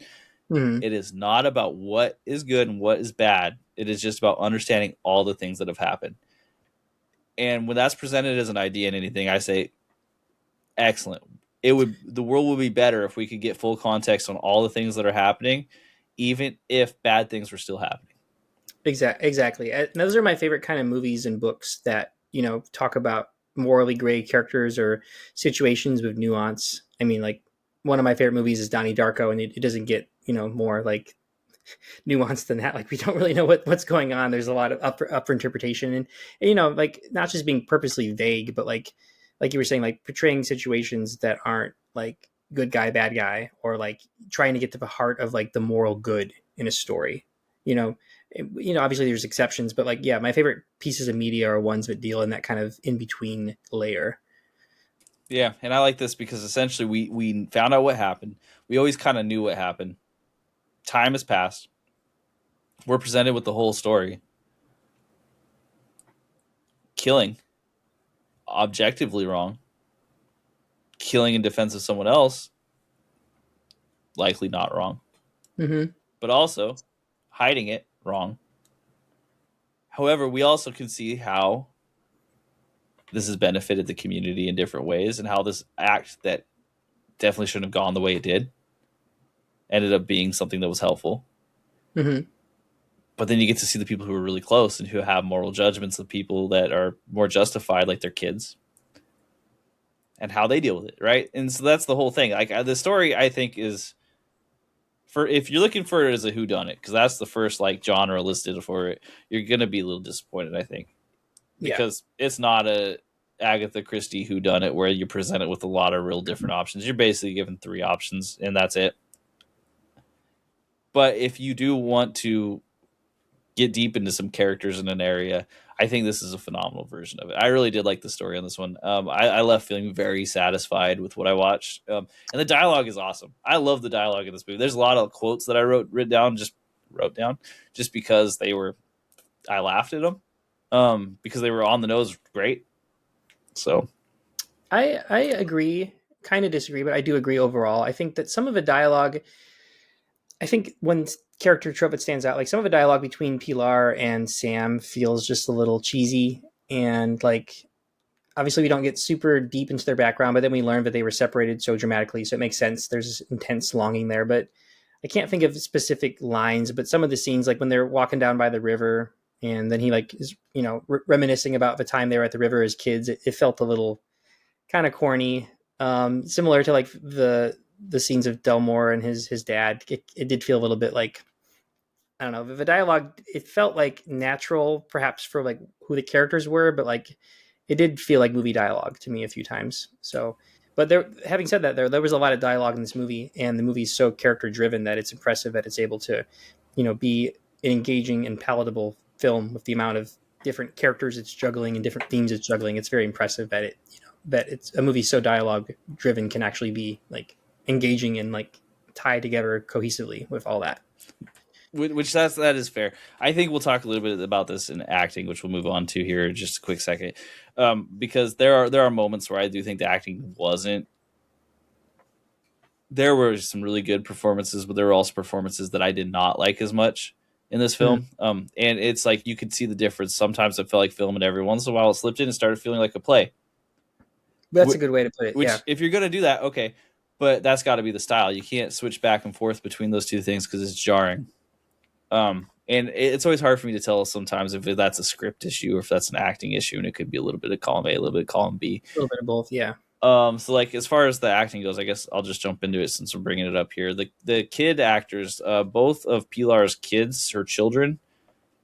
Mm-hmm. It is not about what is good and what is bad. It is just about understanding all the things that have happened. And when that's presented as an idea in anything, I say, excellent. The world would be better if we could get full context on all the things that are happening, even if bad things were still happening. Exactly. And those are my favorite kind of movies and books that talk about morally gray characters or situations with nuance. I mean, like one of my favorite movies is Donnie Darko, and it doesn't get more like nuanced than that. Like we don't really know what's going on. There's a lot of up for interpretation, and like not just being purposely vague, but like you were saying, like portraying situations that aren't like good guy, bad guy, or like trying to get to the heart of like the moral good in a story. You know, obviously there's exceptions, but like, yeah, my favorite pieces of media are ones that deal in that kind of in between layer. Yeah, and I like this because essentially we found out what happened. We always kind of knew what happened. Time has passed. We're presented with the whole story. Killing, objectively wrong. Killing in defense of someone else, likely not wrong. Mm-hmm. But also hiding it, wrong. However, we also can see how this has benefited the community in different ways, and how this act that definitely shouldn't have gone the way it did ended up being something that was helpful. Mm-hmm. But then you get to see the people who are really close and who have moral judgments of people that are more justified, like their kids, and how they deal with it, right? And so that's the whole thing. Like the story, I think, is for if you're looking for it as a whodunit, because that's the first like genre listed for it, you're gonna be a little disappointed, I think, Yeah. because it's not a Agatha Christie whodunit where you present it with a lot of real different options. You're basically given three options, and that's it. But if you do want to get deep into some characters in an area, I think this is a phenomenal version of it. I really did like the story on this one. I left feeling very satisfied with what I watched, and the dialogue is awesome. I love the dialogue in this movie. There's a lot of quotes that I wrote down, just because I laughed at them, because they were on the nose, great. So I agree, kind of disagree, but I do agree overall. I think that some of the dialogue, I think one character trope that stands out, like some of the dialogue between Pilar and Sam feels just a little cheesy, and like obviously we don't get super deep into their background, but then we learn that they were separated so dramatically, so it makes sense. There's intense longing there, but I can't think of specific lines. But some of the scenes, like when they're walking down by the river, and then he like is reminiscing about the time they were at the river as kids, it felt a little kind of corny, similar to like the scenes of Delmore and his dad. It did feel a little bit like, I don't know, the dialogue. It felt like natural, perhaps for like who the characters were, but like it did feel like movie dialogue to me a few times. So, but there, having said that, there was a lot of dialogue in this movie, and the movie's so character driven that it's impressive that it's able to, be an engaging and palatable film with the amount of different characters it's juggling and different themes it's juggling. It's very impressive that that it's a movie so dialogue driven can actually be like engaging and like tied together cohesively with all that. which that is fair. I think we'll talk a little bit about this in acting, which we'll move on to here in just a quick second, because there are moments where I do think the acting wasn't. There were some really good performances, but there were also performances that I did not like as much in this Mm. film. And it's like you could see the difference. Sometimes it felt like film, and every once in a while it slipped in and started feeling like a play. That's a good way to put it. Yeah. Which, if you're gonna do that, okay, but that's got to be the style. You can't switch back and forth between those two things because it's jarring. And it's always hard for me to tell sometimes if that's a script issue or if that's an acting issue, and it could be a little bit of column A, a little bit of column B. A little bit of both. Yeah. So like as far as the acting goes, I guess I'll just jump into it since we're bringing it up here. The kid actors, both of Pilar's kids, her children,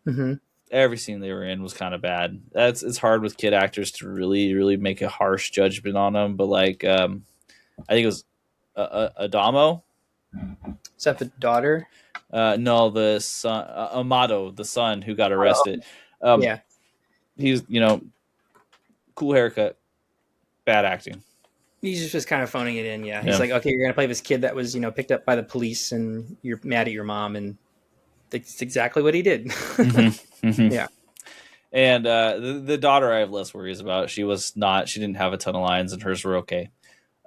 Mm-hmm. every scene they were in was kind of bad. It's hard with kid actors to really make a harsh judgment on them, but like I think it was Adamo. Is that the daughter? No, the son, Amato, the son who got Oh, arrested. Um, yeah. he's cool haircut, bad acting. He's just kind of phoning it in. Yeah. He's Yeah. like, okay, you're going to play this kid that was, picked up by the police and you're mad at your mom. And that's exactly what he did. Mm-hmm. Mm-hmm. Yeah. And the daughter, I have less worries about. She didn't have a ton of lines, and hers were okay.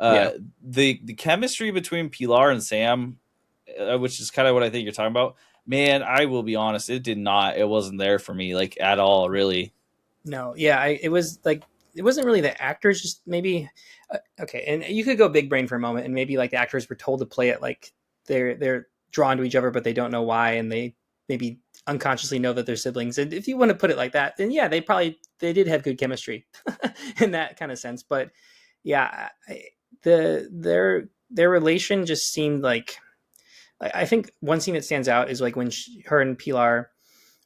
Yeah. The chemistry between Pilar and Sam, which is kind of what I think you're talking about. Man, I will be honest, it wasn't there for me like at all, really. No. Yeah. It was like, it wasn't really the actors, just maybe, okay. And you could go big brain for a moment, and maybe like the actors were told to play it like they're drawn to each other, but they don't know why. And they maybe unconsciously know that they're siblings. And if you want to put it like that, then yeah, they did have good chemistry in that kind of sense. But yeah, their relation just seemed like, I think one scene that stands out is like when her and Pilar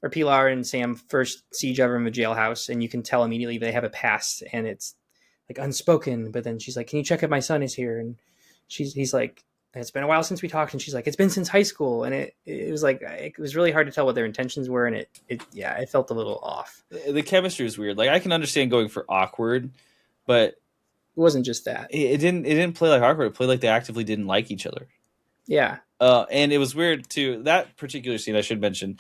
and Sam first see each other in the jailhouse, and you can tell immediately they have a past, and it's like unspoken. But then she's like, "Can you check if my son is here?" And he's like, it's been a while since we talked, and she's like, it's been since high school, and it was like it was really hard to tell what their intentions were, and it felt a little off. The chemistry was weird. Like I can understand going for awkward, but It wasn't just that. it didn't play like awkward. It played like they actively didn't like each other. Yeah. And it was weird too. That particular scene I should mention.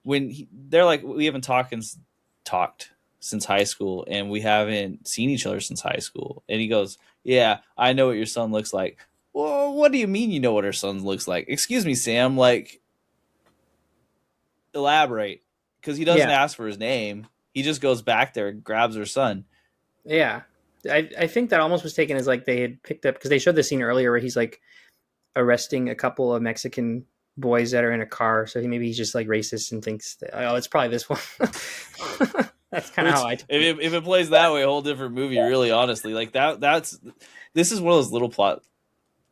When they're like, we haven't talked since high school, and we haven't seen each other since high school. And he goes, "Yeah, I know what your son looks like." Well, what do you mean you know what her son looks like? Excuse me, Sam. Like, elaborate, because he doesn't Yeah. ask for his name. He just goes back there and grabs her son. Yeah. I think that almost was taken as like they had picked up because they showed the scene earlier where he's like arresting a couple of Mexican boys that are in a car. So he's just like racist and thinks that, oh, it's probably this one. That's kind of how I took it. If it plays that way, a whole different movie. Really, honestly, like this is one of those little plot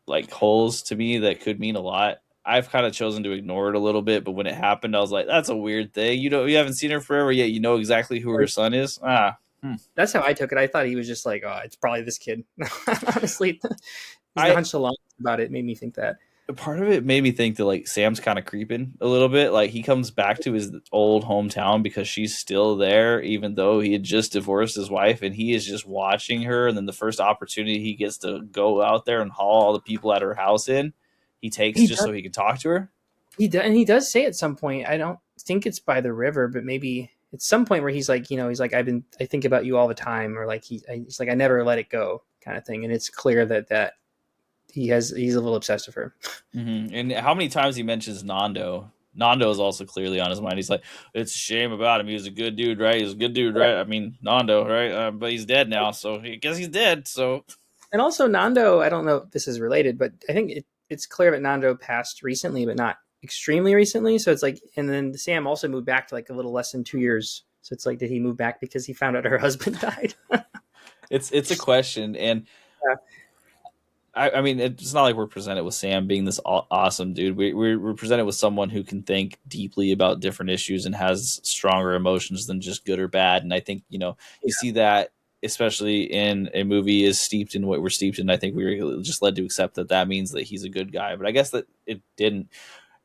like holes to me that could mean a lot. I've kind of chosen to ignore it a little bit, but when it happened, I was like, "That's a weird thing." You haven't seen her forever yet. You know exactly who her son is. That's how I took it. I thought he was just like, oh, it's probably this kid. Honestly, he's I nonchalant about it. Made me think that. part of it made me think that like Sam's kind of creeping a little bit. Like he comes back to his old hometown because she's still there, even though he had just divorced his wife, and he is just watching her. And then the first opportunity he gets to go out there and haul all the people at her house in, he takes He just does, so he can talk to her. he does say at some point. I don't think it's by the river, but maybe it's some point where he's like, he's like, I think about you all the time, or like he's like, I never let it go, kind of thing. And it's clear that he's a little obsessed with her. Mm-hmm. And how many times he mentions Nando? Nando is also clearly on his mind. He's like, it's a shame about him. He was a good dude, right? He's a good dude, right? I mean, Nando, right? But he's dead now, so I guess he's dead. So And also Nando, I don't know if this is related, but I think it's clear that Nando passed recently, but not extremely recently. So it's like, and then Sam also moved back to like a little less than 2 years. So it's like, did he move back because he found out her husband died? it's a question, and Yeah. I mean, it's not like we're presented with Sam being this awesome dude. We're presented with someone who can think deeply about different issues and has stronger emotions than just good or bad. And I think you see that especially in a movie is steeped in what we're steeped in. I think we were just led to accept that means that he's a good guy, but I guess that it didn't.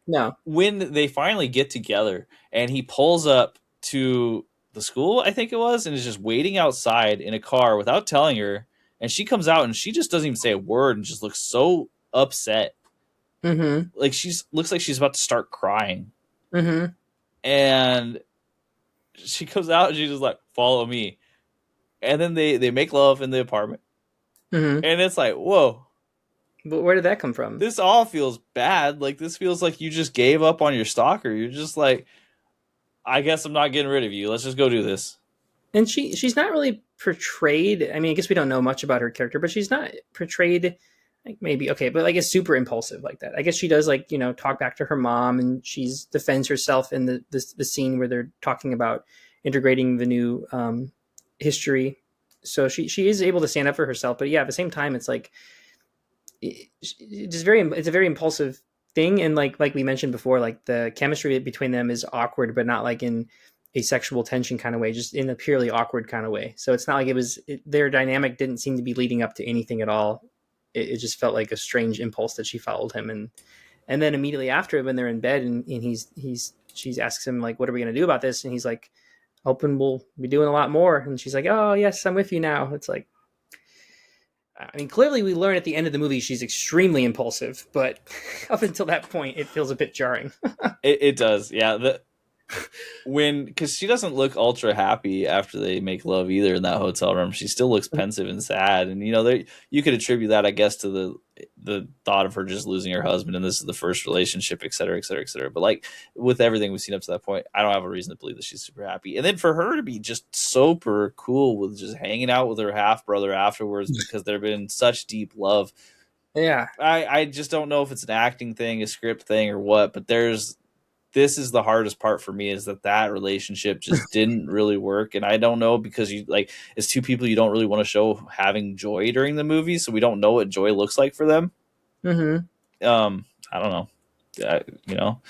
No. When they finally get together and he pulls up to the school, I think it was, and is just waiting outside in a car without telling her, and she comes out and she just doesn't even say a word and just looks so upset. Mm-hmm. Like looks like she's about to start crying. Mm-hmm. And she comes out and she's just like, follow me. And then they make love in the apartment. Mm-hmm. And it's like, whoa. But where did that come from? This all feels bad. Like this feels like you just gave up on your stalker. You're just like, I guess I'm not getting rid of you. Let's just go do this. And she's not really portrayed. I mean, I guess we don't know much about her character, but she's not portrayed like maybe okay, but like it's super impulsive like that. I guess she does like talk back to her mom, and she's defends herself in the scene where they're talking about integrating the new history. So she is able to stand up for herself, but yeah, at the same time, it's like it's a very impulsive thing, and like we mentioned before, like the chemistry between them is awkward, but not like in a sexual tension kind of way, just in a purely awkward kind of way. So it's not like their dynamic didn't seem to be leading up to anything at all. It just felt like a strange impulse that she followed him, and then immediately after, when they're in bed, and she asks him like, "What are we going to do about this?" And he's like, "Hoping we'll be doing a lot more." And she's like, "Oh yes, I'm with you now." It's like, I mean, clearly we learn at the end of the movie she's extremely impulsive, but up until that point, it feels a bit jarring. It does, yeah. Because she doesn't look ultra happy after they make love either in that hotel room. She still looks pensive and sad, and you could attribute that, I guess, to the thought of her just losing her husband, and this is the first relationship, et cetera, et cetera, et cetera. But like with everything we've seen up to that point, I don't have a reason to believe that she's super happy. And then for her to be just super cool with just hanging out with her half brother afterwards because they've been in such deep love. Yeah, I just don't know if it's an acting thing, a script thing, or what. But this is the hardest part for me, is that relationship just didn't really work. And I don't know, because it's two people you don't really want to show having joy during the movie. So we don't know what joy looks like for them. Mm-hmm. I don't know.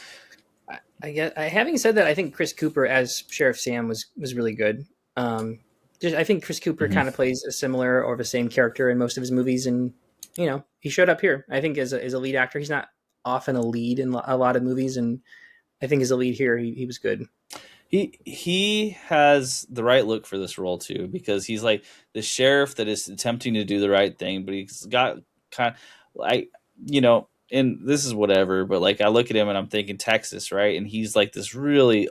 I guess, having said that, I think Chris Cooper as Sheriff Sam was really good. I think Chris Cooper kind of plays a similar or the same character in most of his movies, and he showed up here. I think as a lead actor, he's not often a lead in a lot of movies, and I think as a lead here, he was good. He has the right look for this role too, because he's like the sheriff that is attempting to do the right thing, but he's got kind of like, and this is whatever, but like I look at him and I'm thinking Texas, right? And he's like this really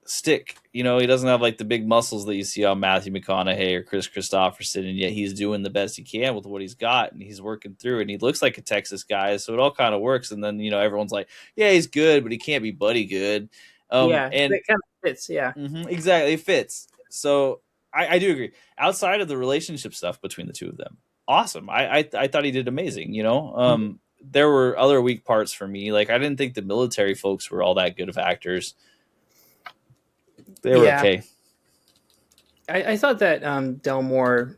stick. He doesn't have like the big muscles that you see on Matthew McConaughey or Chris Christopherson, and yet he's doing the best he can with what he's got, and he's working through, and he looks like a Texas guy, so it all kind of works. And then everyone's like, yeah, he's good, but he can't be Buddy good. Yeah, And that kind of fits. Yeah. exactly, it fits. So I do agree. Outside of the relationship stuff between the two of them, awesome. I thought he did amazing. There were other weak parts for me. Like I didn't think the military folks were all that good of actors. They were Yeah, okay. I thought that Delmore.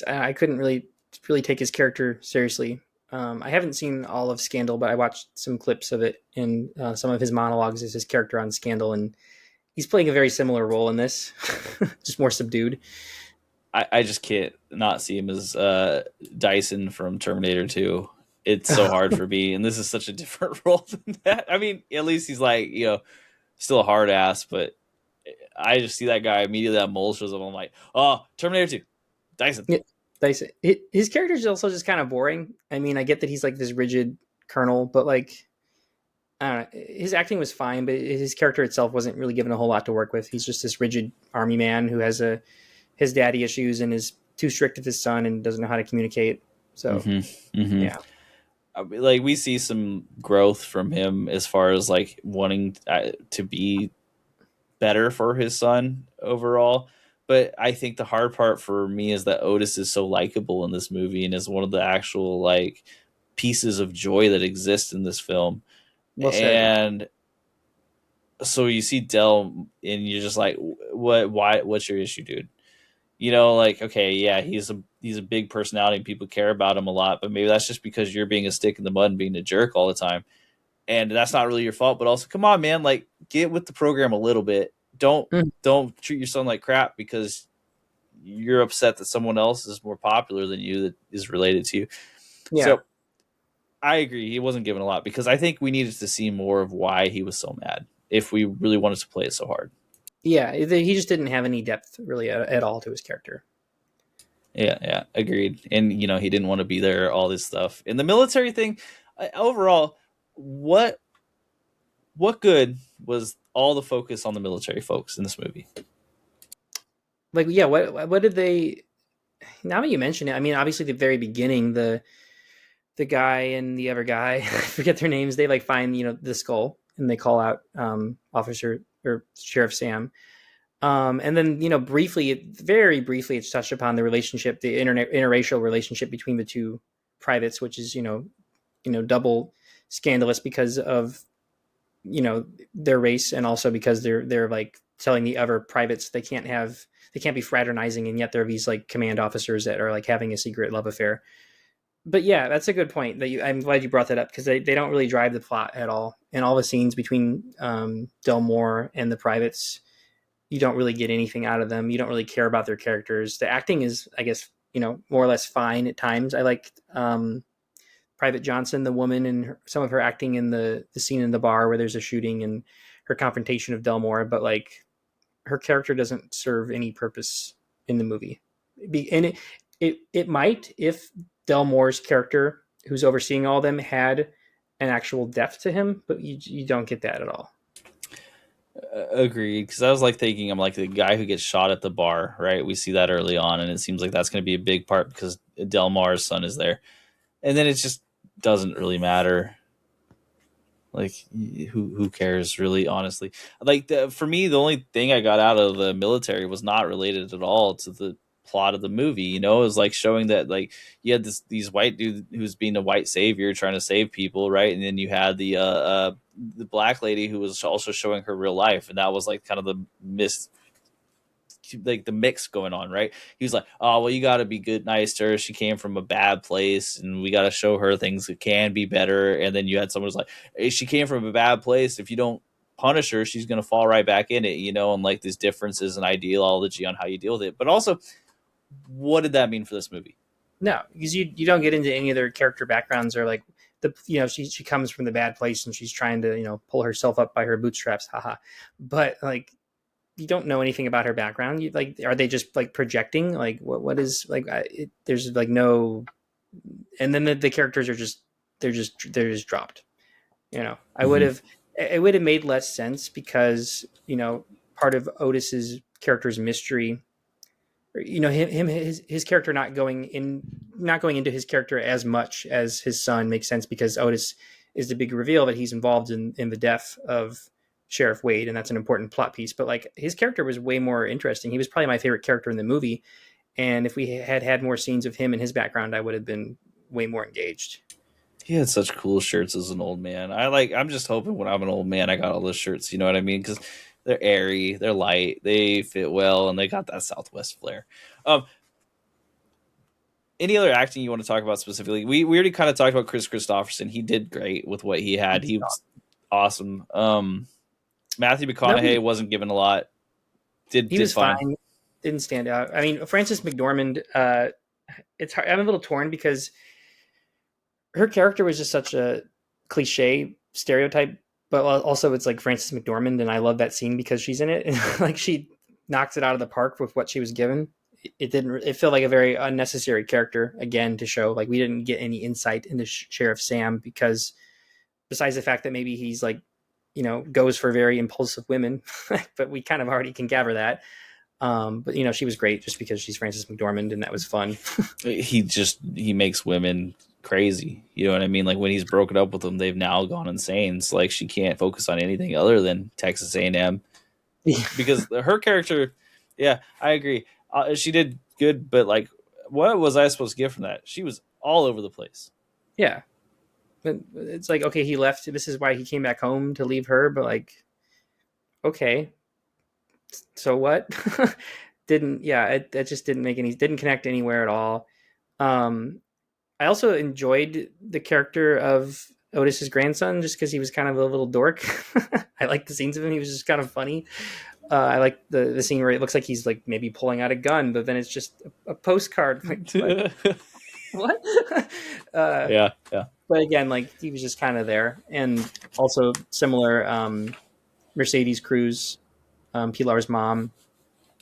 I couldn't really take his character seriously. I haven't seen all of Scandal, but I watched some clips of it in some of his monologues as his character on Scandal, and he's playing a very similar role in this, just more subdued. I just can't not see him as Dyson from Terminator 2. It's so hard for me, and this is such a different role than that. I mean, at least he's like, still a hard ass, but I just see that guy immediately, that mole shows up. I'm like, oh, Terminator 2, Dyson. Yeah, Dyson. His character is also just kind of boring. I mean, I get that he's like this rigid colonel, but like, I don't know, his acting was fine, but his character itself wasn't really given a whole lot to work with. He's just this rigid army man who has his daddy issues and is too strict with his son and doesn't know how to communicate. So, yeah. Like we see some growth from him as far as like wanting to be better for his son overall. But I think the hard part for me is that Otis is so likable in this movie and is one of the actual like pieces of joy that exist in this film. Well said. And so you see Dell and you're just like, what's your issue, dude? Like, okay, yeah, he's a big personality and people care about him a lot, but maybe that's just because you're being a stick in the mud and being a jerk all the time. And that's not really your fault, but also come on, man, like get with the program a little bit. Don't Mm. don't treat your son like crap because you're upset that someone else is more popular than you that is related to you. Yeah. So I agree, he wasn't given a lot because I think we needed to see more of why he was so mad if we really wanted to play it so hard. Yeah. He just didn't have any depth really at all to his character. Yeah, agreed. And he didn't want to be there. All this stuff and the military thing. Overall, what good was all the focus on the military folks in this movie? Like, yeah, what did they? Now that you mention it, I mean, obviously the very beginning, the guy and the other guy, I forget their names. They like find the skull and they call out Officer or Sheriff Sam. And then briefly, very briefly, it's touched upon the relationship, the interracial relationship between the two privates, which is double scandalous because of their race and also because they're like telling the other privates they can't be fraternizing, and yet there are these like command officers that are like having a secret love affair. But yeah, that's a good point I'm glad you brought that up because they don't really drive the plot at all. And all the scenes between Delmore and the privates, you don't really get anything out of them. You don't really care about their characters. The acting is, I guess, more or less fine at times. I like Private Johnson, the woman, and some of her acting in the scene in the bar where there's a shooting and her confrontation of Delmore, but like her character doesn't serve any purpose in the movie. And it might if Delmore's character, who's overseeing all of them, had an actual depth to him, but you don't get that at all. Agreed, because I was like thinking, I'm like the guy who gets shot at the bar, right? We see that early on, and it seems like that's going to be a big part because Delmar's son is there, and then it just doesn't really matter. Like who cares really? Honestly, like for me, the only thing I got out of the military was not related at all to the plot of the movie. It was like showing that like you had these white dude who's being a white savior trying to save people, right? And then you had the black lady who was also showing her real life, and that was like kind of the mix going on, right? He was like, oh well, you got to be good, nice to her. She came from a bad place, and we got to show her things that can be better. And then you had someone who's like, hey, she came from a bad place. If you don't punish her, she's going to fall right back in it, and like these differences in ideology on how you deal with it. But also, what did that mean for this movie? No, because you don't get into any of their character backgrounds or like she comes from the bad place and she's trying to pull herself up by her bootstraps, haha. But like you don't know anything about her background. You like are they just like projecting? Like what is like there's like no, and then the characters are just they're just dropped. I would Mm-hmm. have it would have made less sense because part of Otis's character's mystery, his character not going into his character as much as his son makes sense because Otis is the big reveal that he's involved in the death of Sheriff Wade, and that's an important plot piece. But like his character was way more interesting. He was probably my favorite character in the movie, and if we had had more scenes of him and his background, I would have been way more engaged. He had such cool shirts as an old man. I'm just hoping when I'm an old man, I got all those shirts. You know what I mean? Because they're airy, they're light, they fit well, and they got that Southwest flair. Um, any other acting you want to talk about specifically? We already kind of talked about Chris Christopherson. He did great with what he had. He was awesome. Matthew No, McConaughey wasn't given a lot. Did he did was fine. fine. Didn't stand out. I mean, Frances McDormand. It's hard. I'm a little torn because her character was just such a cliche stereotype, but also it's like Frances McDormand, and I love that scene because she's in it, and like she knocks it out of the park with what she was given. It didn't. It felt like a very unnecessary character again to show. Like we didn't get any insight into Sheriff Sam because besides the fact that maybe he's like goes for very impulsive women, but we kind of already can gather that. But she was great just because she's Frances McDormand, and that was fun. He makes women crazy. You know what I mean? Like when he's broken up with them, they've now gone insane. It's like she can't focus on anything other than Texas A&M because her character. Yeah, I agree. She did good, but like, what was I supposed to get from that? She was all over the place. Yeah, but it's like okay, he left. This is why he came back home to leave her. But like, okay, so what? Didn't yeah, it just didn't connect anywhere at all. Um, I also enjoyed the character of Otis's grandson just because he was kind of a little dork. I liked the scenes of him. He was just kind of funny. I like the scene where it looks like he's like maybe pulling out a gun, but then it's just a postcard. Like what? uh, Yeah, yeah. but again, like he was just kind of there, and also similar. Mercedes Cruz, Pilar's mom,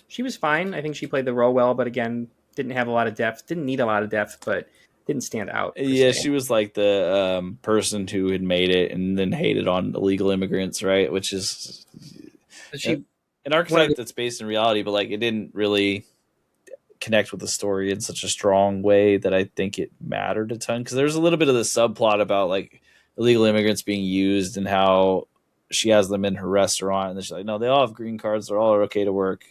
she was fine. I think she played the role well, but again, didn't have a lot of depth. Didn't need a lot of depth, but didn't stand out per Yeah, se. she was like the person who had made it and then hated on illegal immigrants, right? Which is But an she one of archetype the that's based in reality, but like it didn't really connect with the story in such a strong way that I think it mattered a ton. Because there's a little bit of the subplot about like illegal immigrants being used and how she has them in her restaurant, and she's like, no, they all have green cards, they're all okay to work.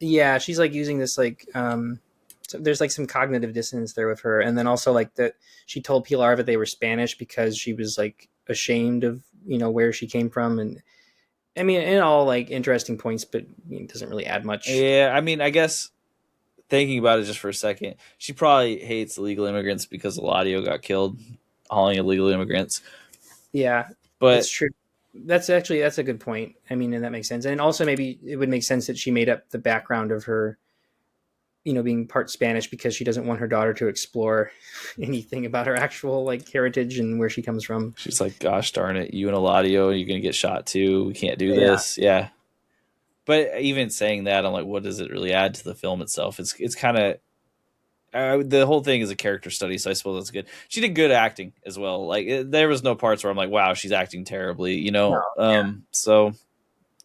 yeah, she's like using this like so there's like some cognitive dissonance there with her, and then also like that she told Pilar that they were Spanish because she was like ashamed of where she came from, and I mean in all like interesting points, but it doesn't really add much. Yeah, I mean, I guess thinking about it just for a second, she probably hates illegal immigrants because Eladio got killed hauling illegal immigrants. Yeah, that's But true. That's a good point. I mean, and that makes sense. And also maybe it would make sense that she made up the background of her, being part Spanish because she doesn't want her daughter to explore anything about her actual like heritage and where she comes from. she's like, gosh darn it, you and Eladio, you're going to get shot too. We can't do Yeah. this. Yeah. But even saying that, I'm like, what does it really add to the film itself? It's kind of the whole thing is a character study, so I suppose that's good. She did good acting as well. Like there was no parts where I'm like, wow, she's acting terribly, you No. know. So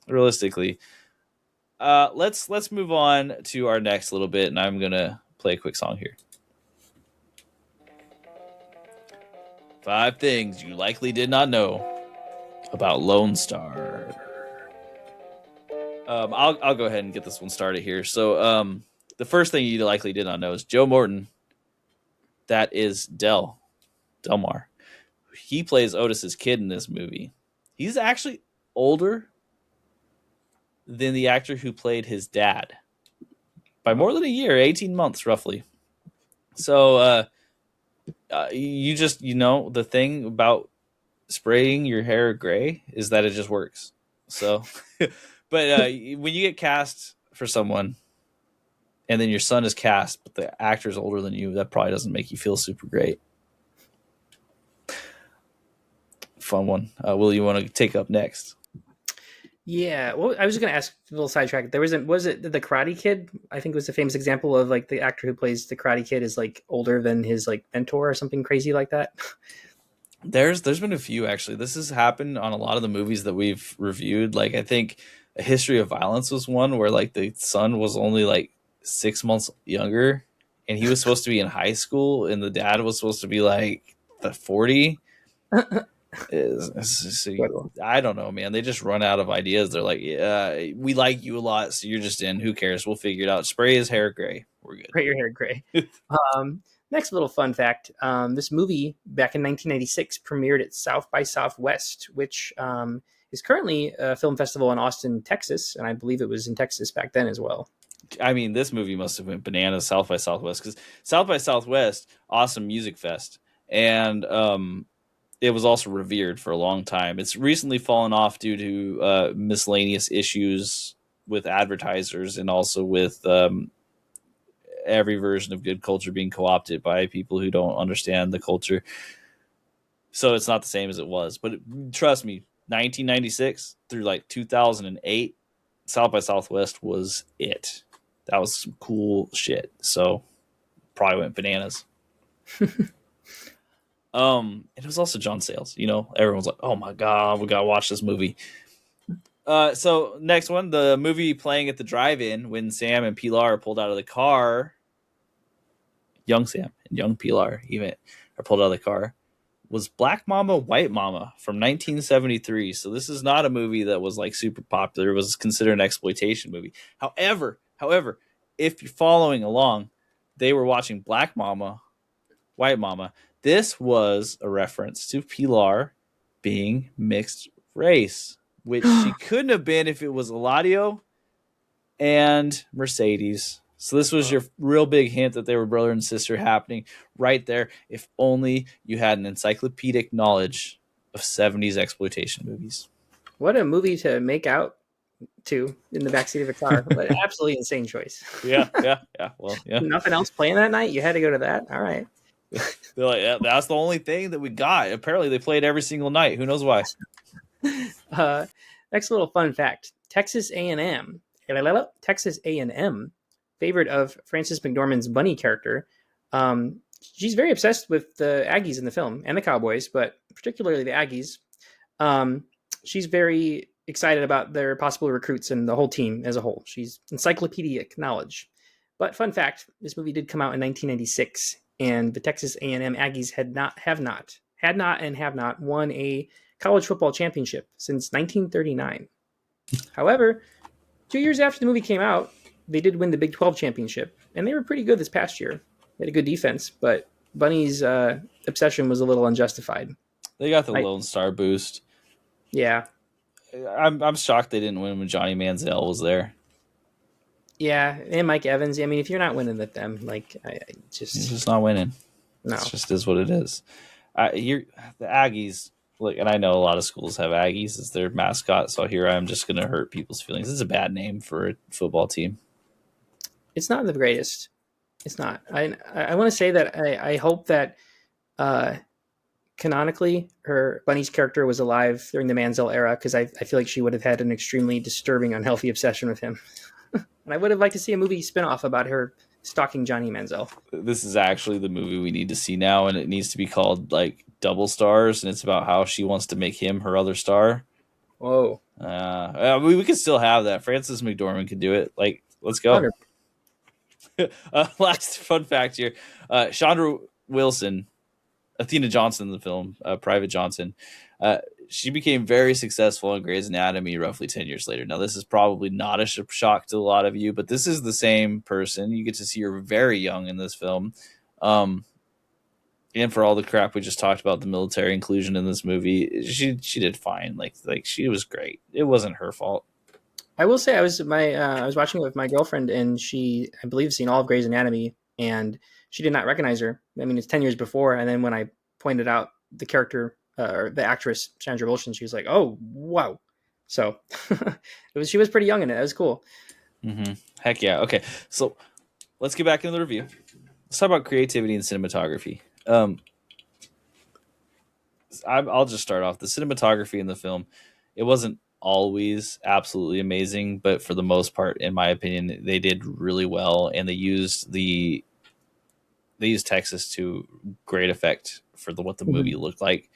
realistically, let's move on to our next little bit, and I'm gonna play a quick song here. 5 things you likely did not know about Lone Star. I'll go ahead and get this one started here. So, the first thing you likely did not know is Joe Morton. That is Delmar. He plays Otis's kid in this movie. He's actually older than the actor who played his dad by more than a year, 18 months roughly. So, the thing about spraying your hair gray is that it just works. So, but when you get cast for someone and then your son is cast, but the actor's older than you, that probably doesn't make you feel super great. Fun one. Will, you want to take up next? Yeah, well, I was going to ask a little sidetrack. There was it the Karate Kid? I think was a famous example of like the actor who plays the Karate Kid is like older than his like mentor or something crazy like that. There's been a few actually. This has happened on a lot of the movies that we've reviewed. Like I think A History of Violence was one where like the son was only like 6 months younger, and he was supposed to be in high school, and the dad was supposed to be like the 40. I don't know, man. They just run out of ideas. They're like, yeah, we like you a lot, so you're just in. Who cares? We'll figure it out. Spray his hair gray. We're good. Right, your hair gray. Next little fun fact: this movie back in 1996 premiered at South by Southwest, which is currently a film festival in Austin, Texas, and I believe it was in Texas back then as well. I mean, this movie must have went bananas South by Southwest, because South by Southwest, awesome music fest, and it was also revered for a long time. It's recently fallen off due to miscellaneous issues with advertisers, and also with every version of good culture being co-opted by people who don't understand the culture. So it's not the same as it was. But trust me, 1996 through like 2008, South by Southwest was it. That was some cool shit. So probably went bananas. It was also John Sayles. You know, everyone's like, "Oh my god, we gotta watch this movie." So next one, the movie playing at the drive-in when Sam and Pilar are pulled out of the car. Young Sam and young Pilar even are pulled out of the car. Was Black Mama, White Mama from 1973. So this is not a movie that was like super popular. It was considered an exploitation movie. However, if you're following along, they were watching Black Mama, White Mama. This was a reference to Pilar being mixed race, which she couldn't have been if it was Eladio and Mercedes. So this was your real big hint that they were brother and sister happening right there. If only you had an encyclopedic knowledge of 70s exploitation movies. What a movie to make out to in the backseat of a car. Absolutely insane choice. Yeah. Well, yeah. Nothing else playing that night? You had to go to that? All right. They're like, yeah, that's the only thing that we got. Apparently they played every single night. Who knows why? Next little fun fact. Texas A&M, favorite of Frances McDormand's Bunny character. She's very obsessed with the Aggies in the film and the Cowboys, but particularly the Aggies. She's very excited about their possible recruits and the whole team as a whole. She's encyclopedic knowledge. But fun fact, this movie did come out in 1996, and the Texas A&M Aggies have not won a college football championship since 1939. However, 2 years after the movie came out, they did win the Big 12 championship, and they were pretty good this past year. They had a good defense, but Bunny's obsession was a little unjustified. They got the Lone Star boost. Yeah. I'm shocked they didn't win when Johnny Manziel was there. Yeah, and Mike Evans. I mean, if you're not winning with them, like, you're just not winning. No, it just is what it is. The Aggies, like, and I know a lot of schools have Aggies as their mascot, so here I am just going to hurt people's feelings. This is a bad name for a football team. It's not the greatest. It's not. I want to say that I hope that canonically Bunny's character was alive during the Manziel era, because I feel like she would have had an extremely disturbing, unhealthy obsession with him. And I would have liked to see a movie spinoff about her stalking Johnny Manziel. This is actually the movie we need to see now, and it needs to be called like Double Stars, and it's about how she wants to make him her other star. Whoa. We could still have that. Frances McDormand could do it. Like, let's go. Last fun fact here. Chandra Wilson, Athena Johnson in the film, Private Johnson, she became very successful in Grey's Anatomy roughly 10 years later. Now, this is probably not a shock to a lot of you, but this is the same person. You get to see her very young in this film. And for all the crap we just talked about, the military inclusion in this movie, she did fine. Like she was great. It wasn't her fault. I will say I was watching it with my girlfriend, and she, I believe, seen all of Grey's Anatomy, and she did not recognize her. I mean, it's 10 years before, and then when I pointed out the character, or the actress Chandra Wilson, she was like, "Oh, wow!" So she was pretty young in it. That was cool. Mm-hmm. Heck yeah. Okay, so let's get back into the review. Let's talk about creativity and cinematography. I'll just start off. The cinematography in the film, it wasn't always absolutely amazing, but for the most part, in my opinion, they did really well, and they used Texas to great effect for what the movie Mhm. looked like.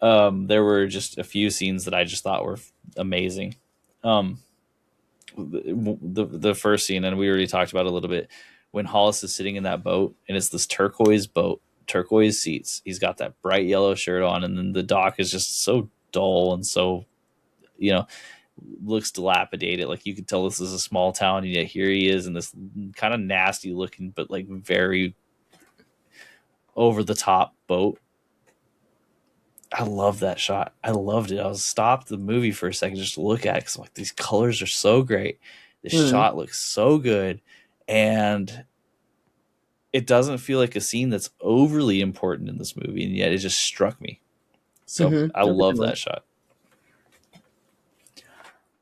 There were just a few scenes that I just thought were amazing. Um, the first scene, and we already talked about it a little bit, when Hollis is sitting in that boat, and it's this turquoise boat, turquoise seats. He's got that bright yellow shirt on, and then the dock is just so dull and so, you know, looks dilapidated. Like you could tell this is a small town, and yet here he is in this kind of nasty looking, but like very over the top boat. I love that shot. I loved it. I was stopped the movie for a second just to look at it because like these colors are so great. The Mhm. shot looks so good, and it doesn't feel like a scene that's overly important in this movie, and yet it just struck me. So Mhm. I That was a love good one. that shot.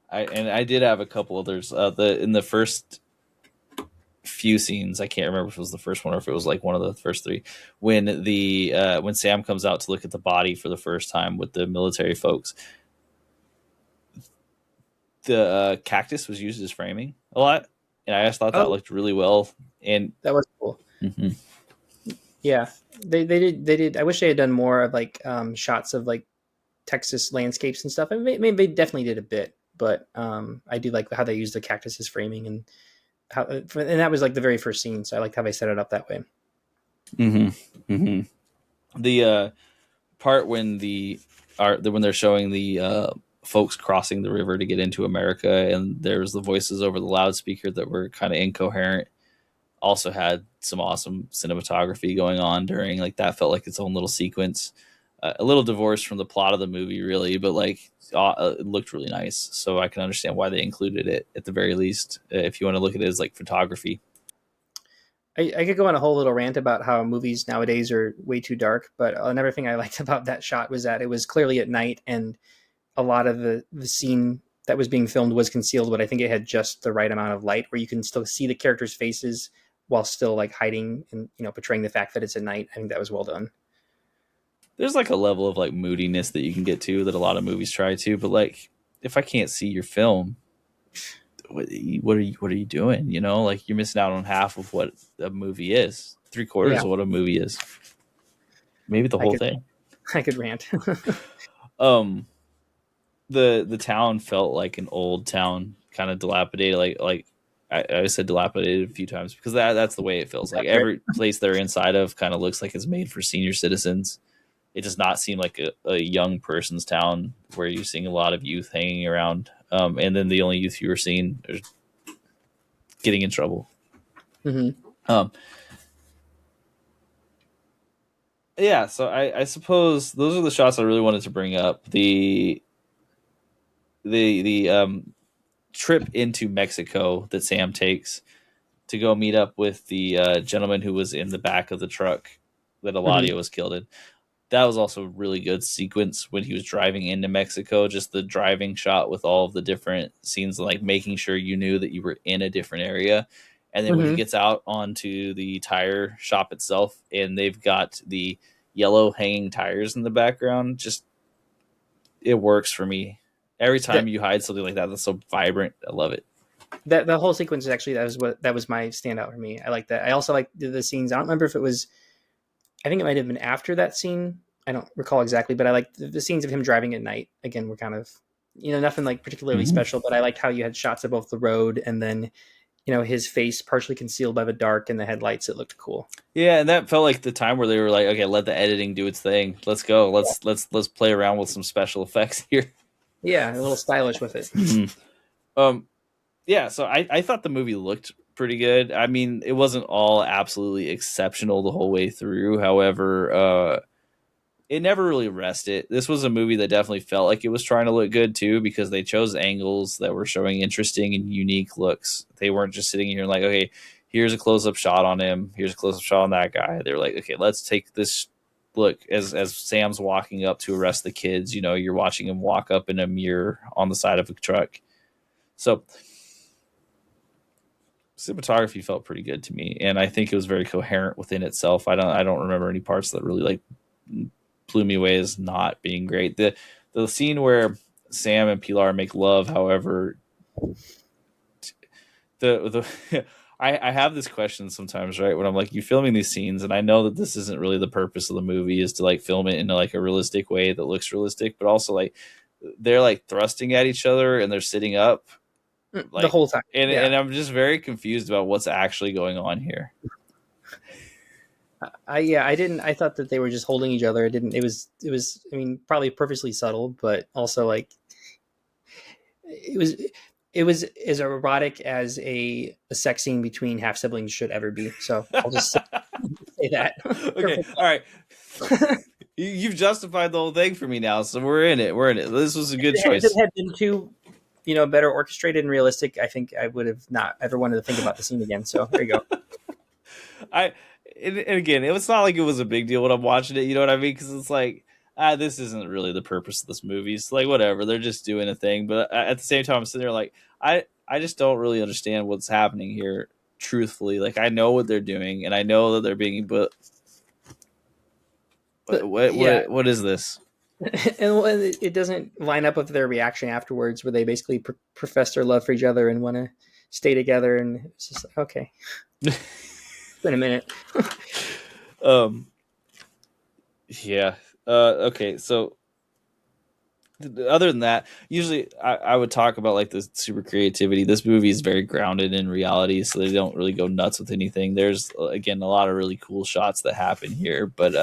I did have a couple others. The in the first few scenes, I can't remember if it was the first one or if it was like one of the first three, when Sam comes out to look at the body for the first time with the military folks, the cactus was used as framing a lot, and I just thought that Oh, looked really well. And that was cool. mhm. Yeah, they did. I wish they had done more of like shots of like Texas landscapes and stuff. I mean, they definitely did a bit, but I do like how they used the cactus as framing and and that was like the very first scene. So I liked how they set it up that way. The part when when they're showing the folks crossing the river to get into America, and there's the voices over the loudspeaker that were kind of incoherent. Also had some awesome cinematography going on during like that. Felt like its own little sequence, a little divorced from the plot of the movie, really, but like it looked really nice. So I can understand why they included it at the very least. If you want to look at it as like photography. I could go on a whole little rant about how movies nowadays are way too dark, but another thing I liked about that shot was that it was clearly at night, and a lot of the scene that was being filmed was concealed, but I think it had just the right amount of light where you can still see the characters' faces while still like hiding and portraying the fact that it's at night. I think that was well done. There's like a level of like moodiness that you can get to that a lot of movies try to, but like if I can't see your film, what are you doing? You know, like you're missing out on half of what a movie is, three Yeah, quarters of what a movie is, maybe the I whole could thing. I could rant. Um, the town felt like an old town, kind of dilapidated. I said dilapidated a few times because that's the way it feels. Like Accurate. every place they're inside of kind of looks like it's made for senior citizens. It does not seem like a young person's town where you're seeing a lot of youth hanging around. And then the only youth you were seeing is getting in trouble. Hmm. Um, yeah, so I suppose those are the shots I really wanted to bring up. The trip into Mexico that Sam takes to go meet up with the gentleman who was in the back of the truck that Hmm. Eladio was killed in. That was also a really good sequence when he was driving into Mexico. Just the driving shot with all of the different scenes, like making sure you knew that you were in a different area. And then when he Hmm. gets out onto the tire shop itself, and they've got the yellow hanging tires in the background, just it works for me. Every time That you hide something like that, that's so vibrant. I love it. that the whole sequence is actually that was my standout for me. I like that. I also like the scenes. I don't remember if it was. I think it might have been after that scene. I don't recall exactly, but I like the scenes of him driving at night. Again, were kind of nothing like particularly Mm-hmm. special, but I liked how you had shots of both the road and then his face partially concealed by the dark and the headlights. It looked cool. Yeah, and that felt like the time where they were like, okay, let the editing do its thing. Let's go. Let's play around with some special effects here. Yeah, a little stylish with it. Mhm. Um, yeah, so I thought the movie looked pretty good. I mean, it wasn't all absolutely exceptional the whole way through. However, it never really rested. This was a movie that definitely felt like it was trying to look good too, because they chose angles that were showing interesting and unique looks. They weren't just sitting here like, okay, here's a close up shot on him, here's a close up shot on that guy. They were like, okay, let's take this look as Sam's walking up to arrest the kids. You know, you're watching him walk up in a mirror on the side of a truck. So cinematography felt pretty good to me, and I think it was very coherent within itself. I don't remember any parts that really like blew me away as not being great. The scene where Sam and Pilar make love, however, the I have this question sometimes, right? When I'm like, you filming these scenes, and I know that this isn't really the purpose of the movie is to like film it in like a realistic way that looks realistic, but also like they're like thrusting at each other and they're sitting up, The like, whole time. and Yeah. I'm just very confused about what's actually going on here. I didn't. I thought that they were just holding each other. It didn't. It was. It was. I mean, probably purposely subtle, but also like it was. It was as erotic as a sex scene between half siblings should ever be. So I'll just say that. Okay, all right. You've justified the whole thing for me now, so we're in it. We're in it. This was a good If it choice. had been too, better orchestrated and realistic, I think I would have not ever wanted to think about the scene again. So there you go. I and again, it was not like it was a big deal when I'm watching it. You know what I mean? Because it's like, this isn't really the purpose of this movie. It's like whatever, they're just doing a thing. But at the same time, I'm sitting there like, I just don't really understand what's happening here. Truthfully, like I know what they're doing, and I know that they're being, but But yeah, what is this? and it doesn't line up with their reaction afterwards, where they basically profess their love for each other and want to stay together. And it's just like, okay, it's been a minute. um, yeah. Okay. So other than that, usually I would talk about like the super creativity. This movie is very grounded in reality, so they don't really go nuts with anything. There's again a lot of really cool shots that happen here, but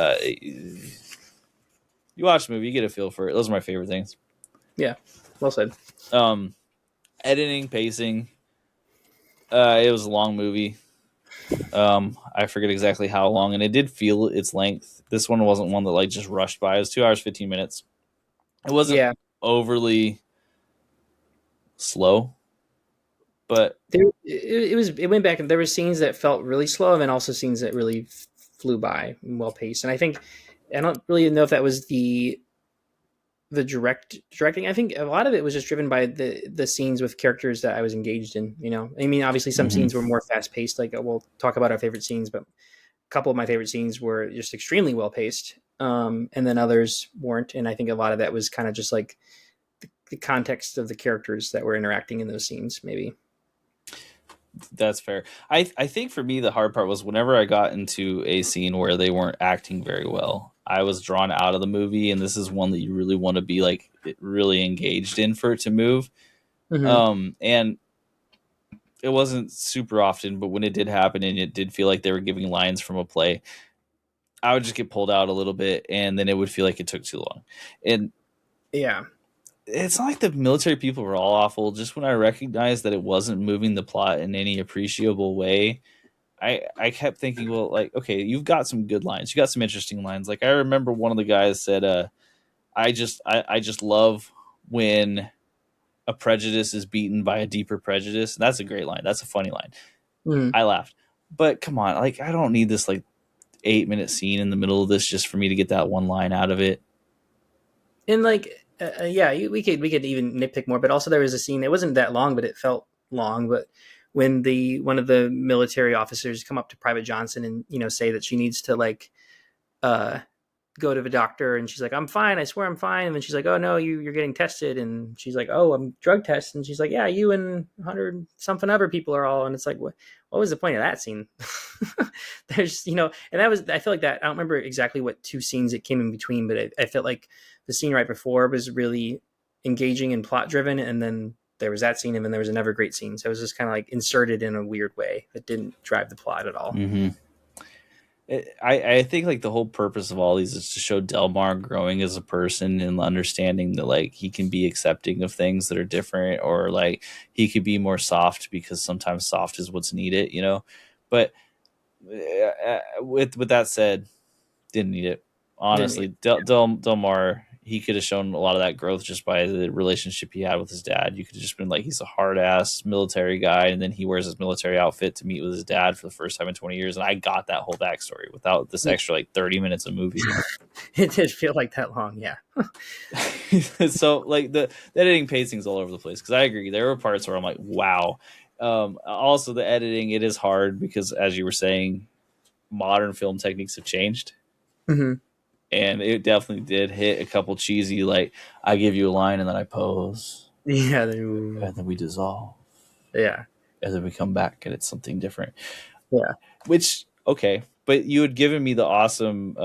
you watch the movie, you get a feel for it. Those are my favorite things. Yeah, well said. Um, editing, pacing. It was a long movie. I forget exactly how long, and it did feel its length. This one wasn't one that like just rushed by. It was 2 hours 15 minutes. It wasn't Yeah, overly slow, but it went back and there were scenes that felt really slow and then also scenes that really flew by and well paced. And I think I don't really know if that was the directing. I think a lot of it was just driven by the scenes with characters that I was engaged in. I mean, obviously some mm-hmm. scenes were more fast paced. Like we'll talk about our favorite scenes, but a couple of my favorite scenes were just extremely well paced, and then others weren't. And I think a lot of that was kind of just like the context of the characters that were interacting in those scenes, maybe. That's fair. I think for me the hard part was whenever I got into a scene where they weren't acting very well, I was drawn out of the movie, and this is one that you really want to be like really engaged in for it to move. Mm-hmm. And it wasn't super often, but when it did happen and it did feel like they were giving lines from a play, I would just get pulled out a little bit, and then it would feel like it took too long. And Yeah. it's not like the military people were all awful. Just when I recognized that it wasn't moving the plot in any appreciable way, I kept thinking, well, like, okay, you've got some good lines. You got some interesting lines. Like I remember one of the guys said, I just love when a prejudice is beaten by a deeper prejudice. And that's a great line. That's a funny line. Mm. I laughed. But come on, like I don't need this like 8-minute scene in the middle of this just for me to get that one line out of it. And like, yeah, we could even nitpick more, but also there was a scene. It wasn't that long, but it felt long. But when the one of the military officers come up to Private Johnson and say that she needs to like uh, go to the doctor, and she's like, "I'm fine. I swear I'm fine." And then she's like, "Oh no, you're getting tested." And she's like, "Oh, I'm drug tested." And she's like, "Yeah, you and 100 something other people are all." And it's like, what was the point of that scene? There's and that was I feel like that. I don't remember exactly what two scenes it came in between, but I felt like the scene right before was really engaging and plot driven, and then there was that scene, and then there was another great scene. So it was just kind of like inserted in a weird way that didn't drive the plot at all. Mm-hmm. I think like the whole purpose of all these is to show Delmar growing as a person and understanding that like he can be accepting of things that are different, or like he could be more soft because sometimes soft is what's needed. But with that said, didn't need it. Didn't need Honestly, Delmar, he could have shown a lot of that growth just by the relationship he had with his dad. You could have just been like, he's a hard ass military guy, and then he wears his military outfit to meet with his dad for the first time in 20 years. And I got that whole backstory without this it. extra like 30 minutes of movie. It did feel like that long, yeah. So like the editing pacing's all over the place, because I agree there were parts where I'm like, wow. Also, the editing, it is hard because, as you were saying, modern film techniques have changed. Mm-hmm. And it definitely did hit a couple cheesy, like, I give you a line and then I pose, Yeah, and then we dissolve, yeah, and then we come back and it's something different. yeah. Which, okay, but you had given me the awesome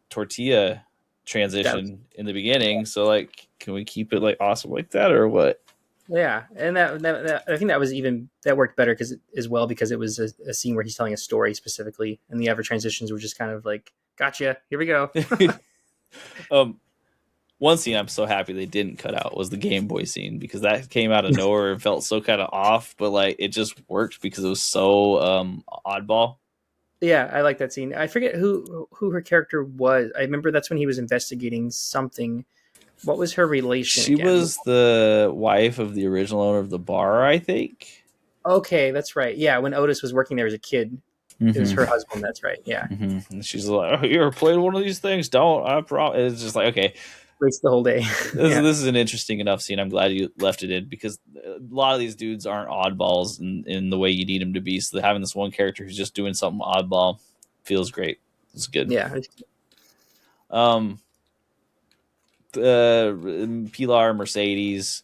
tortilla That was, transition in the beginning, so like, can we keep it like awesome like that or what? yeah, and that I think that was even that worked better because as well because it was a scene where he's telling a story specifically, and the other transitions were just kind of like, gotcha, here we go. um, One scene I'm so happy they didn't cut out was the Game Boy scene, because that came out of nowhere and felt so kind of off, but like it just worked because it was so oddball. Yeah, I like that scene. I forget who her character was. I remember that's when he was investigating something. What was her relation She again? was the wife of the original owner of the bar, I think. Okay, that's right. Yeah, when Otis was working there as a kid, it was Mm-hmm. her husband. That's right. Yeah, Mm-hmm. And she's like, "Oh, you ever played one of these things? Don't I promise?" It's just like, okay, waits the whole day. this, Yeah, this is an interesting enough scene. I'm glad you left it in, because a lot of these dudes aren't oddballs in the way you need them to be. So having this one character who's just doing something oddball feels great. It's good. yeah, Um, Pilar, Mercedes,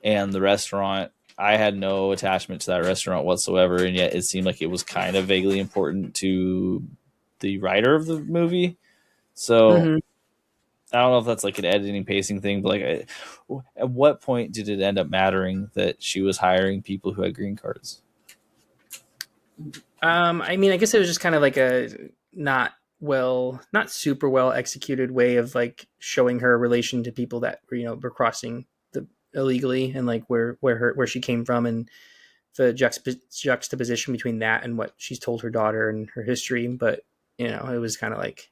and the restaurant. I had no attachment to that restaurant whatsoever, and yet it seemed like it was kind of vaguely important to the writer of the movie. So hmm I don't know if that's like an editing pacing thing, but like, at what point did it end up mattering that she was hiring people who had green cards? I mean, I guess it was just kind of like a not super well executed way of like showing her relation to people that were were crossing the illegally, and like where she came from, and the juxtaposition between that and what she's told her daughter and her history. But it was kind of like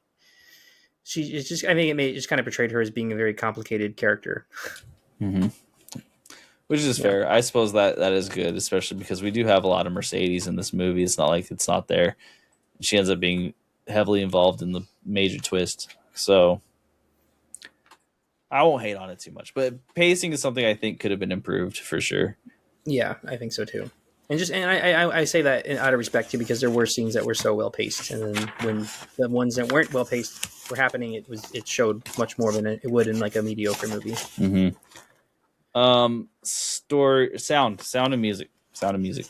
it's just I think it just kind of portrayed her as being a very complicated character. Mm-hmm. Which is Yeah, fair. I suppose that is good, especially because we do have a lot of Mercedes in this movie. It's not like it's not there. She ends up being heavily involved in the major twist. So I won't hate on it too much. But pacing is something I think could have been improved for sure. yeah, I think so too. And I say that out of respect too, because there were scenes that were so well paced, and then when the ones that weren't well paced were happening, it showed much more than it would in like a mediocre movie. Mm-hmm. Story, sound and music, sound and music.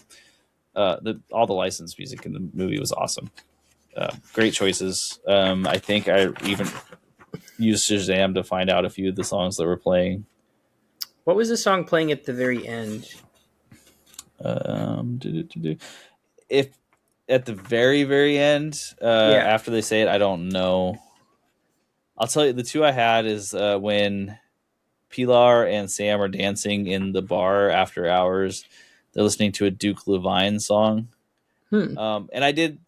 All the licensed music in the movie was awesome. Great choices. I think I even used Shazam to find out a few of the songs that were playing. What was the song playing at the very end? If at the very very end, Yeah. after they say it, I don't know. I'll tell you, the two I had is when Pilar and Sam are dancing in the bar after hours. They're listening to a Duke Levine song. Hmm. And I didn't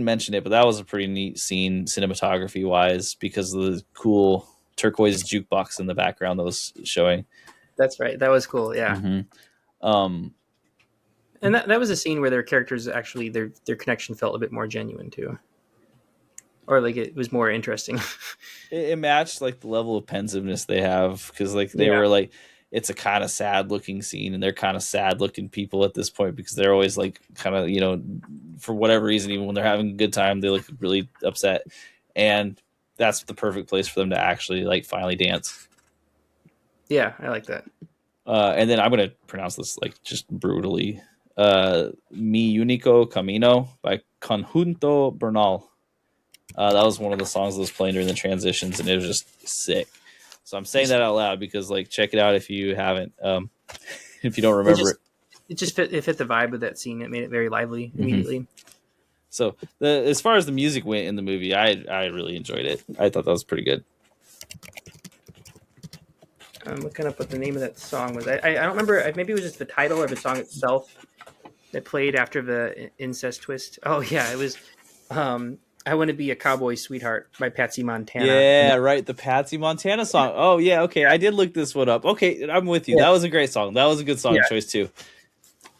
mention it, but that was a pretty neat scene cinematography wise, because of the cool turquoise jukebox in the background that was showing. That's right. That was cool. Yeah. Mm-hmm. Um, And that was a scene where their characters actually their connection felt a bit more genuine too, or like it was more interesting. it matched like the level of pensiveness they have, because like they Yeah. were like, it's a kind of sad looking scene, and they're kind of sad looking people at this point, because they're always like kind of, for whatever reason, even when they're having a good time, they look really upset, and that's the perfect place for them to actually like finally dance. Yeah, I like that. And then I'm gonna pronounce this like just brutally. Mi Unico Camino by Conjunto Bernal. That was one of the songs that was playing during the transitions, and it was just sick. So I'm saying Just that out loud because, like, check it out if you haven't, if you don't it remember just it. it just fit the vibe of that scene. It made it very lively Mm-hmm. immediately. So as far as the music went in the movie, I really enjoyed it. I thought that was pretty good. I'm looking up what the name of that song was. I don't remember. Maybe it was just the title or the song itself that played after the incest twist. Oh yeah, it was. I Want to Be a Cowboy Sweetheart by Patsy Montana. And Yeah, right. The Patsy Montana song. Oh yeah, okay. I did look this one up. Okay, I'm with you. yeah, That was a great song. That was a good song yeah, choice too.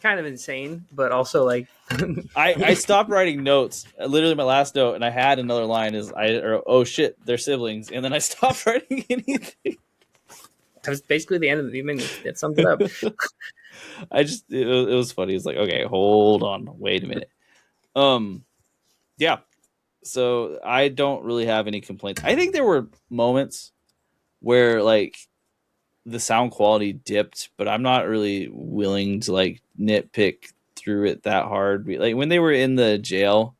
kind of insane, but also like I stopped writing notes. Literally, my last note, and I had another line is oh shit, they're siblings, and then I stopped writing anything. that was basically the end of the evening. That sums it up. it was funny. It's like, okay, hold on, wait a minute. Yeah. So I don't really have any complaints. I think there were moments where like the sound quality dipped, but I'm not really willing to like nitpick through it that hard. Like when they were in the jail,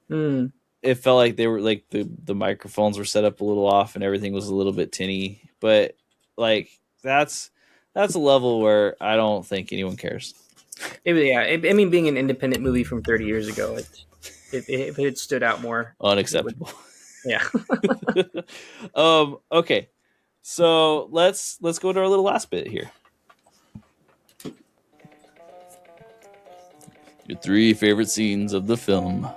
Mm. it felt like they were like the microphones were set up a little off and everything was a little bit tinny. But like that's a level where I don't think anyone cares. I mean, being an independent movie from 30 years ago, if it had stood out more, it would. Unacceptable. Yeah. Okay. So let's go to our little last bit here. Your 3 favorite scenes of the film.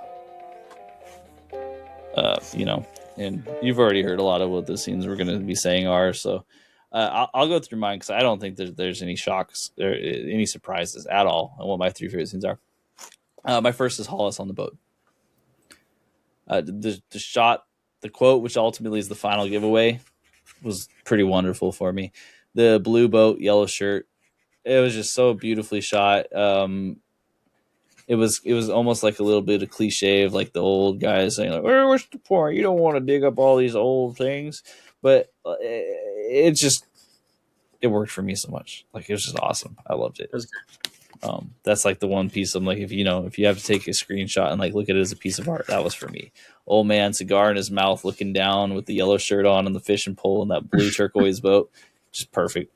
You know, and you've already heard a lot of what the scenes we're going to be saying are. So I'll go through mine because I don't think there's any shocks or any surprises at all on what my 3 favorite scenes are. My first is Hollis on the boat. The shot, the quote, which ultimately is the final giveaway, was pretty wonderful for me. The blue boat, yellow shirt, it was just so beautifully shot. It was almost like a little bit of cliche of like the old guys saying like, "What's the point? You don't want to dig up all these old things," but it worked for me so much. Like it was just awesome. I loved it. It was That's like the one piece I'm like, if you have to take a screenshot and like look at it as a piece of art, that was for me. Old man, cigar in his mouth, looking down with the yellow shirt on and the fishing pole and that blue turquoise boat, just perfect.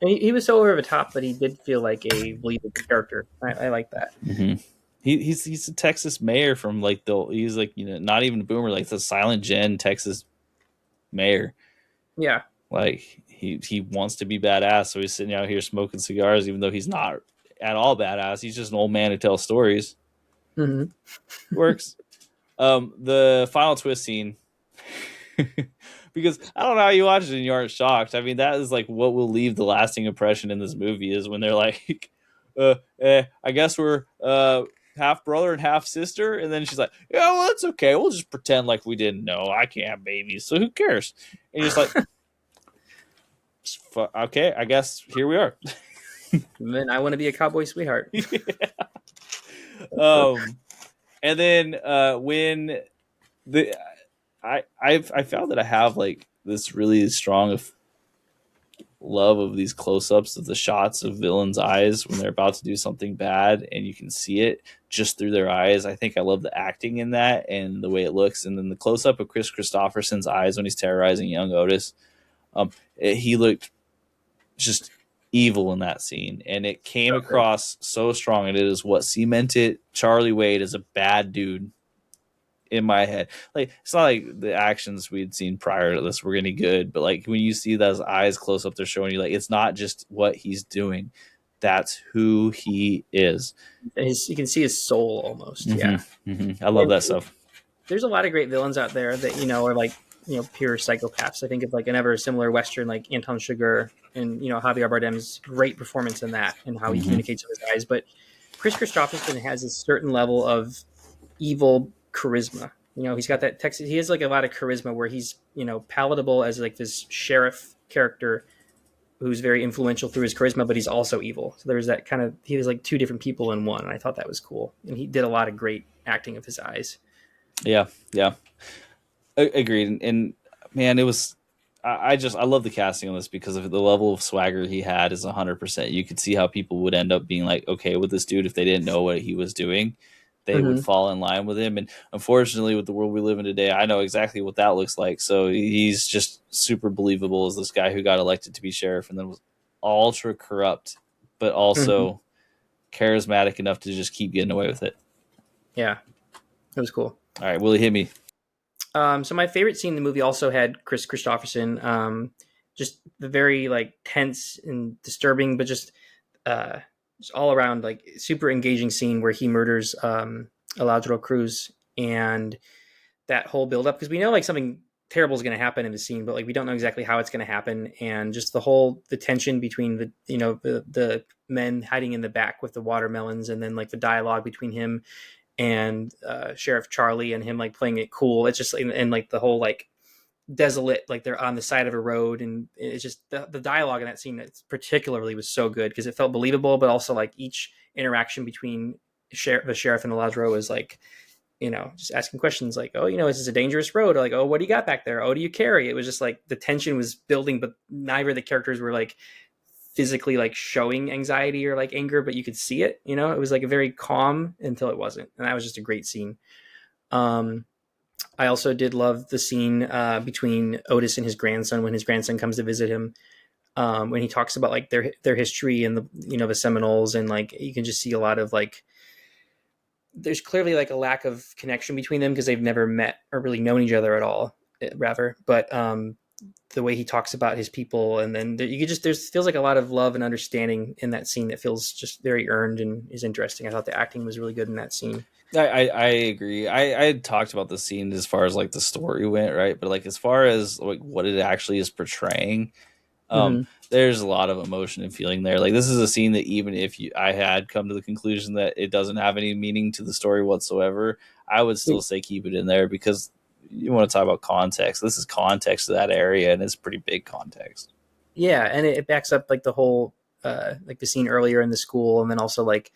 And he was so over the top, but he did feel like a believable character. I like that. Mm-hmm. He's a Texas mayor from like he's like not even a boomer, like the Silent Gen Texas mayor. Yeah. Like he wants to be badass, so he's sitting out here smoking cigars, even though he's not at all badass. He's just an old man who tells stories. Mm-hmm. Works. The final twist scene. Because I don't know how you watch it and you aren't shocked. I mean, that is like what will leave the lasting impression in this movie is when they're like, I guess we're half brother and half sister. And then she's like, yeah, well, that's okay. We'll just pretend like we didn't know. I can't have babies, so who cares? And you're just like, okay, I guess here we are. Then I want to be a cowboy sweetheart. And then when the I found that I have like this really strong love of these close-ups of the shots of villains' eyes when they're about to do something bad and you can see it just through their eyes. I think I love the acting in that and the way it looks. And then the close-up of Chris Christopherson's eyes when he's terrorizing young Otis, he looked just evil in that scene, and it came across so strong, and it is what cemented Charlie Wade as a bad dude in my head. Like it's not like the actions we'd seen prior to this were any good, but like when you see those eyes close up, they're showing you like it's not just what he's doing, that's who he is. You can see his soul almost. Mm-hmm. Yeah. Mm-hmm. I love that stuff. There's a lot of great villains out there that are like pure psychopaths. I think of like an ever similar Western like Anton Chigurh and Javier Bardem's great performance in that and how he communicates with his eyes. But Chris Christopherson has a certain level of evil charisma. He's got that Texas. He has like a lot of charisma where he's palatable as like this sheriff character who's very influential through his charisma, but he's also evil. So there's that kind of he was like two different people in one, and I thought that was cool. And he did a lot of great acting of his eyes. Yeah, agreed. And man, it was. I love the casting on this because of the level of swagger he had is 100%. You could see how people would end up being like, okay, with this dude if they didn't know what he was doing. They would fall in line with him. And unfortunately, with the world we live in today, I know exactly what that looks like. So he's just super believable as this guy who got elected to be sheriff and then was ultra corrupt, but also charismatic enough to just keep getting away with it. Yeah, it was cool. All right, Willie, hit me. So my favorite scene in the movie also had Chris Christopherson. Just the very like tense and disturbing, but just all around like super engaging scene where he murders Alejandro Cruz, and that whole build up because we know like something terrible is going to happen in the scene, but like we don't know exactly how it's going to happen, and just the tension between the men hiding in the back with the watermelons, and then like the dialogue between him and Sheriff Charlie and him like playing it cool. It's just and like the whole like desolate, like they're on the side of a road, and it's just the dialogue in that scene particularly was so good because it felt believable, but also like each interaction between the sheriff and Lazaro was like, just asking questions like, oh, is this a dangerous road? Or like, oh, what do you got back there? Oh, do you carry? It was just like the tension was building, but neither of the characters were like physically like showing anxiety or like anger, but you could see it. It was like a very calm until it wasn't, and that was just a great scene. Um, I also did love the scene between Otis and his grandson when his grandson comes to visit him. When he talks about like their history and the Seminoles, and like you can just see a lot of like there's clearly like a lack of connection between them because they've never met or really known each other at all, rather. But the way he talks about his people, and then you could just there's feels like a lot of love and understanding in that scene that feels just very earned and is interesting. I thought the acting was really good in that scene. I agree. I had talked about the scene as far as like the story went, right? But like as far as like what it actually is portraying, Mm-hmm. there's a lot of emotion and feeling there. Like this is a scene that even if I had come to the conclusion that it doesn't have any meaning to the story whatsoever, I would still say keep it in there because you want to talk about context. This is context to that area, and it's pretty big context. Yeah, and it backs up like the whole like the scene earlier in the school, and then also like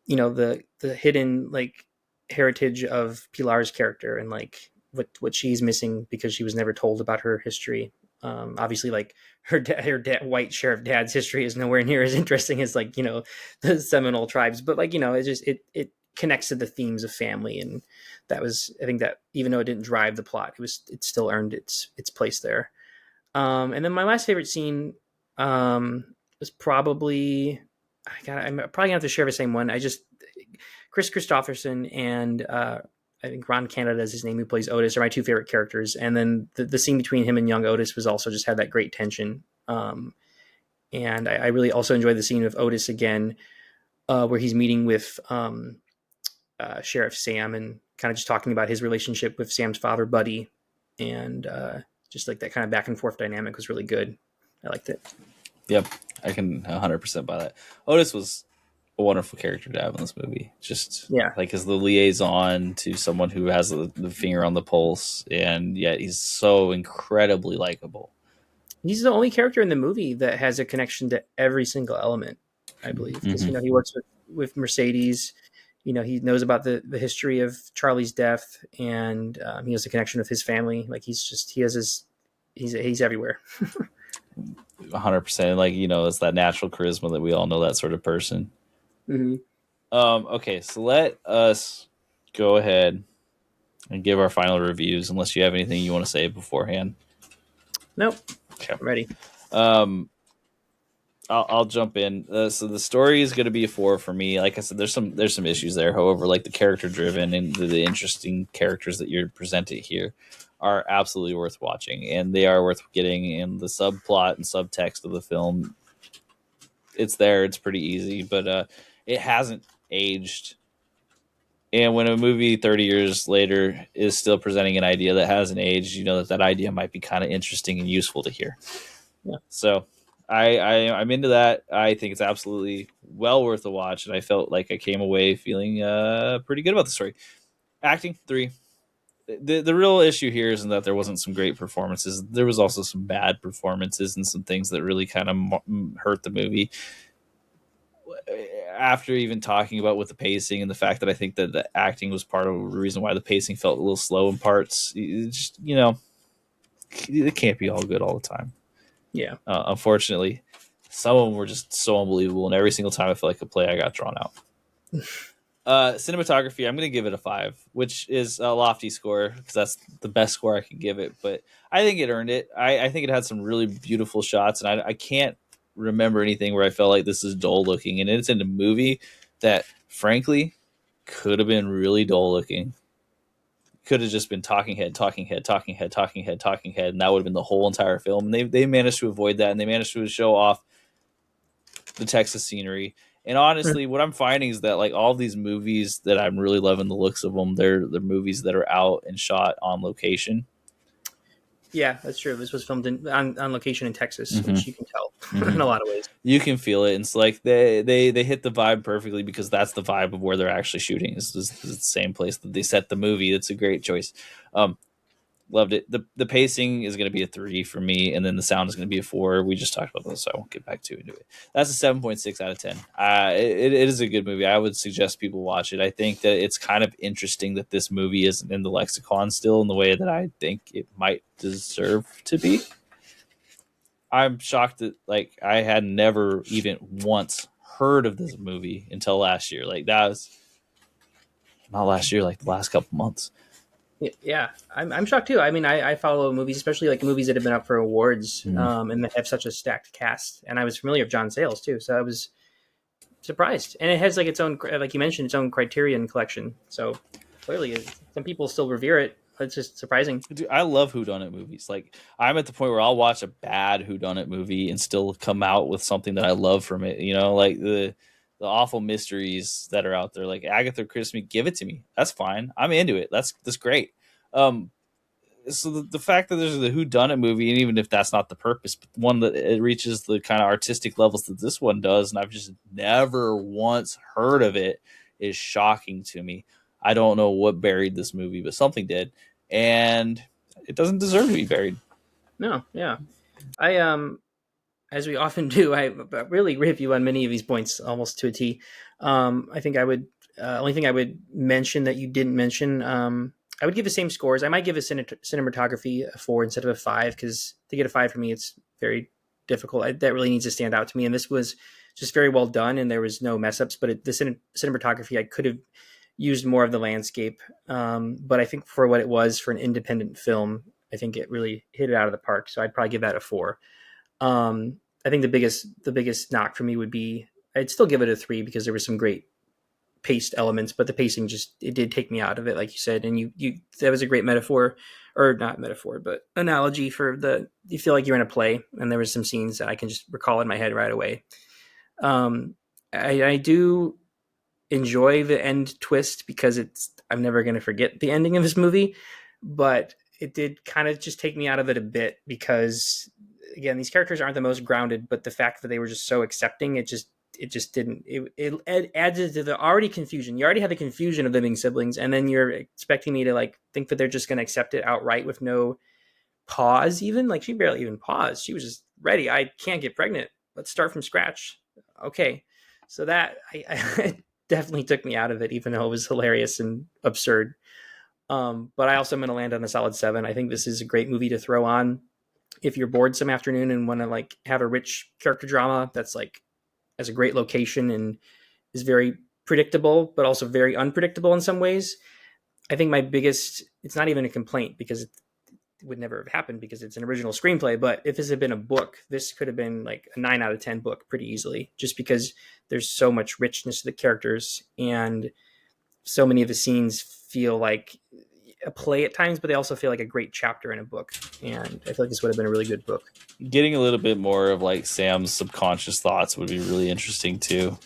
the hidden like heritage of Pilar's character and like what she's missing because she was never told about her history. Obviously, like her white sheriff dad's history is nowhere near as interesting as like the Seminole tribes, but like it connects to the themes of family, and that was I think that even though it didn't drive the plot, it still earned its place there. And then my last favorite scene was probably I'm probably gonna have to share the same one. I just Chris Christopherson and I think Ron Canada is his name, who plays Otis, are my two favorite characters. And then the scene between him and young Otis was also just had that great tension. And I really also enjoyed the scene of Otis again, where he's meeting with Sheriff Sam and kind of just talking about his relationship with Sam's father, Buddy, and just like that kind of back and forth dynamic was really good. I liked it. Yep, I can 100% buy that. Otis was a wonderful character to have in this movie. Just Yeah, like as the liaison to someone who has the finger on the pulse, and yet he's so incredibly likable. he's the only character in the movie that has a connection to every single element, I believe, because Mm-hmm. he works with Mercedes. He knows about the history of Charlie's death, and he has a connection with his family. Like he has his he's everywhere. 100%. Like it's that natural charisma that we all know that sort of person. Mm-hmm. Okay, so let us go ahead and give our final reviews. Unless you have anything you want to say beforehand. Nope, Okay. I'm ready. I'll jump in. So the story is going to be a 4 for me. Like I said, there's some issues there. However, like the character driven and the interesting characters that you're presented here are absolutely worth watching, and they are worth getting. In the subplot and subtext of the film, it's there. It's pretty easy, but it hasn't aged. And when a movie 30 years later is still presenting an idea that hasn't aged, you know that idea might be kind of interesting and useful to hear. Yeah. So I'm into that. I think it's absolutely well worth a watch, and I felt like I came away feeling pretty good about the story. Acting 3. The real issue here isn't that there wasn't some great performances. There was also some bad performances and some things that really kind of hurt the movie. After even talking about with the pacing and the fact that I think that the acting was part of the reason why the pacing felt a little slow in parts, it can't be all good all the time. Yeah. Unfortunately, some of them were just so unbelievable, and every single time I felt like a play, I got drawn out. Cinematography, I'm going to give it a 5, which is a lofty score because that's the best score I could give it. But I think it earned it. I think it had some really beautiful shots, and I can't remember anything where I felt like this is dull looking. And it's in a movie that, frankly, could have been really dull looking. Could have just been talking head, talking head, talking head, talking head, talking head, and that would have been the whole entire film. And they managed to avoid that, and they managed to show off the Texas scenery. And honestly, what I'm finding is that like all these movies that I'm really loving the looks of them, they're movies that are out and shot on location. Yeah, that's true. This was filmed on location in Texas, Mm-hmm. which you can tell Mm-hmm. in a lot of ways. You can feel it. It's like they hit the vibe perfectly because that's the vibe of where they're actually shooting. It's the same place that they set the movie. It's a great choice. Loved it. The pacing is going to be a 3 for me, and then the sound is going to be a 4. We just talked about this, so I won't get back to it. That's a 7.6 out of 10. It is a good movie. I would suggest people watch it. I think that it's kind of interesting that this movie isn't in the lexicon still in the way that I think it might deserve to be. I'm shocked that like I had never even once heard of this movie until last year. Like that was not last year, like the last couple months. Yeah, I'm shocked too. I mean, I follow movies, especially like movies that have been up for awards, and that have such a stacked cast. And I was familiar with John Sayles too, so I was surprised. And it has like its own, like you mentioned, its own Criterion collection. So clearly, some people still revere it. It's just surprising. Dude, I love whodunit movies. Like I'm at the point where I'll watch a bad whodunit movie and still come out with something that I love from it. You know, like the awful mysteries that are out there, like Agatha Christie. Give it to me. That's fine. I'm into it. That's great. Um, so the fact that there's a whodunit movie, and even if that's not the purpose, but one that it reaches the kind of artistic levels that this one does, and I've just never once heard of it, is shocking to me. I don't know what buried this movie, but something did, and it doesn't deserve to be buried. No, yeah, I as we often do, I really rip you on many of these points almost to a T. I think I would only thing I would mention that you didn't mention. I would give the same scores. I might give a cinematography a 4 instead of a 5 because to get a 5 for me, it's very difficult. That really needs to stand out to me. And this was just very well done, and there was no mess ups. But the cinematography, I could have used more of the landscape. But I think for what it was for an independent film, I think it really hit it out of the park. So I'd probably give that a 4. I think the biggest knock for me would be I'd still give it a 3 because there was some great paced elements, but the pacing just it did take me out of it, like you said. And you that was a great metaphor, or not metaphor, but analogy for you feel like you're in a play, and there was some scenes that I can just recall in my head right away. Um, I do enjoy the end twist because I'm never going to forget the ending of this movie, but it did kind of just take me out of it a bit because again, these characters aren't the most grounded, but the fact that they were just so accepting, it just didn't it added to the already confusion. You already had the confusion of them being siblings, and then you're expecting me to like think that they're just going to accept it outright with no pause. Even like she barely even paused. She was just ready. I can't get pregnant. Let's start from scratch. Okay, so that I definitely took me out of it, even though it was hilarious and absurd. But I also am going to land on a solid 7. I think this is a great movie to throw on if you're bored some afternoon and want to like have a rich character drama that's like has a great location and is very predictable, but also very unpredictable in some ways. I think my biggest, it's not even a complaint because it would never have happened because it's an original screenplay. But if this had been a book, this could have been like a 9 out of 10 book pretty easily, just because there's so much richness to the characters and so many of the scenes feel like a play at times, but they also feel like a great chapter in a book. And I feel like this would have been a really good book. Getting a little bit more of like Sam's subconscious thoughts would be really interesting too,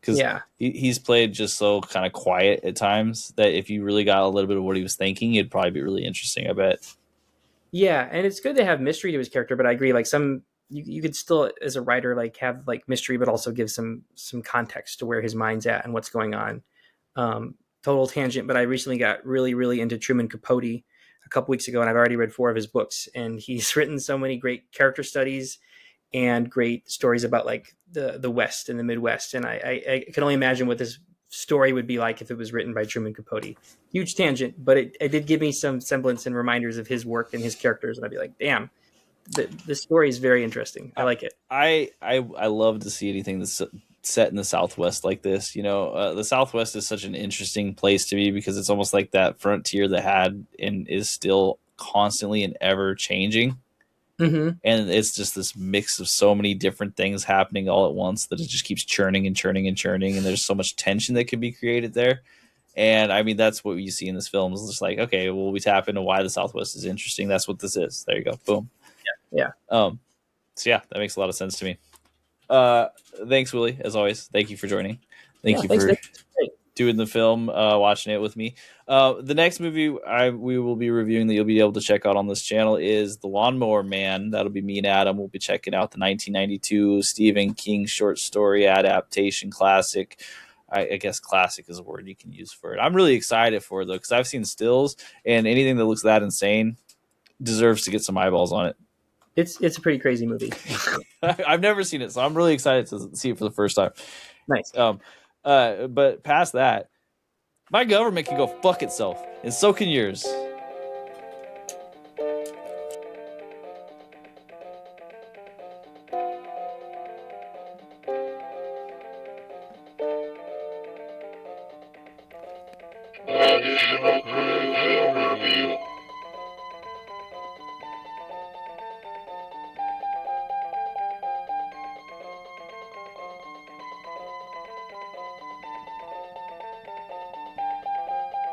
because Yeah. he's played just so kind of quiet at times that if you really got a little bit of what he was thinking, it'd probably be really interesting, I bet. Yeah, and it's good to have mystery to his character, but I agree. Like you could still, as a writer, like have like mystery, but also give some context to where his mind's at and what's going on. Total tangent, but I recently got really, really into Truman Capote a couple weeks ago, and I've already read 4 of his books. And he's written so many great character studies and great stories about like the West and the Midwest. And I can only imagine what this story would be like if it was written by Truman Capote. Huge tangent, but it did give me some semblance and reminders of his work and his characters. And I'd be like, damn, the story is very interesting. I like it. I love to see anything that's set in the Southwest like this. You know, the Southwest is such an interesting place to me because it's almost like that frontier that had and is still constantly and ever changing. Mm-hmm. And it's just this mix of so many different things happening all at once that it just keeps churning and churning and churning, and there's so much tension that can be created there. And I mean, that's what you see in this film. Is just like, okay, well, we tap into why the Southwest is interesting. That's what this is. There you go. Boom. Yeah. So yeah, that makes a lot of sense to me. Uh, Thanks, Willie. As always, thank you for joining. Thank Yeah. you Thanks, for Nick. Great. doing the film, watching it with me. The next movie we will be reviewing that you'll be able to check out on this channel is The Lawnmower Man. That'll be me and Adam. We'll be checking out the 1992 Stephen King short story adaptation classic. I guess classic is a word you can use for it. I'm really excited for it, though, because I've seen stills, and anything that looks that insane, deserves to get some eyeballs on it. It's a pretty crazy movie. I've never seen it, so I'm really excited to see it for the first time. Nice. But past that, my government can go fuck itself, and so can yours. Additional Crew Film Review.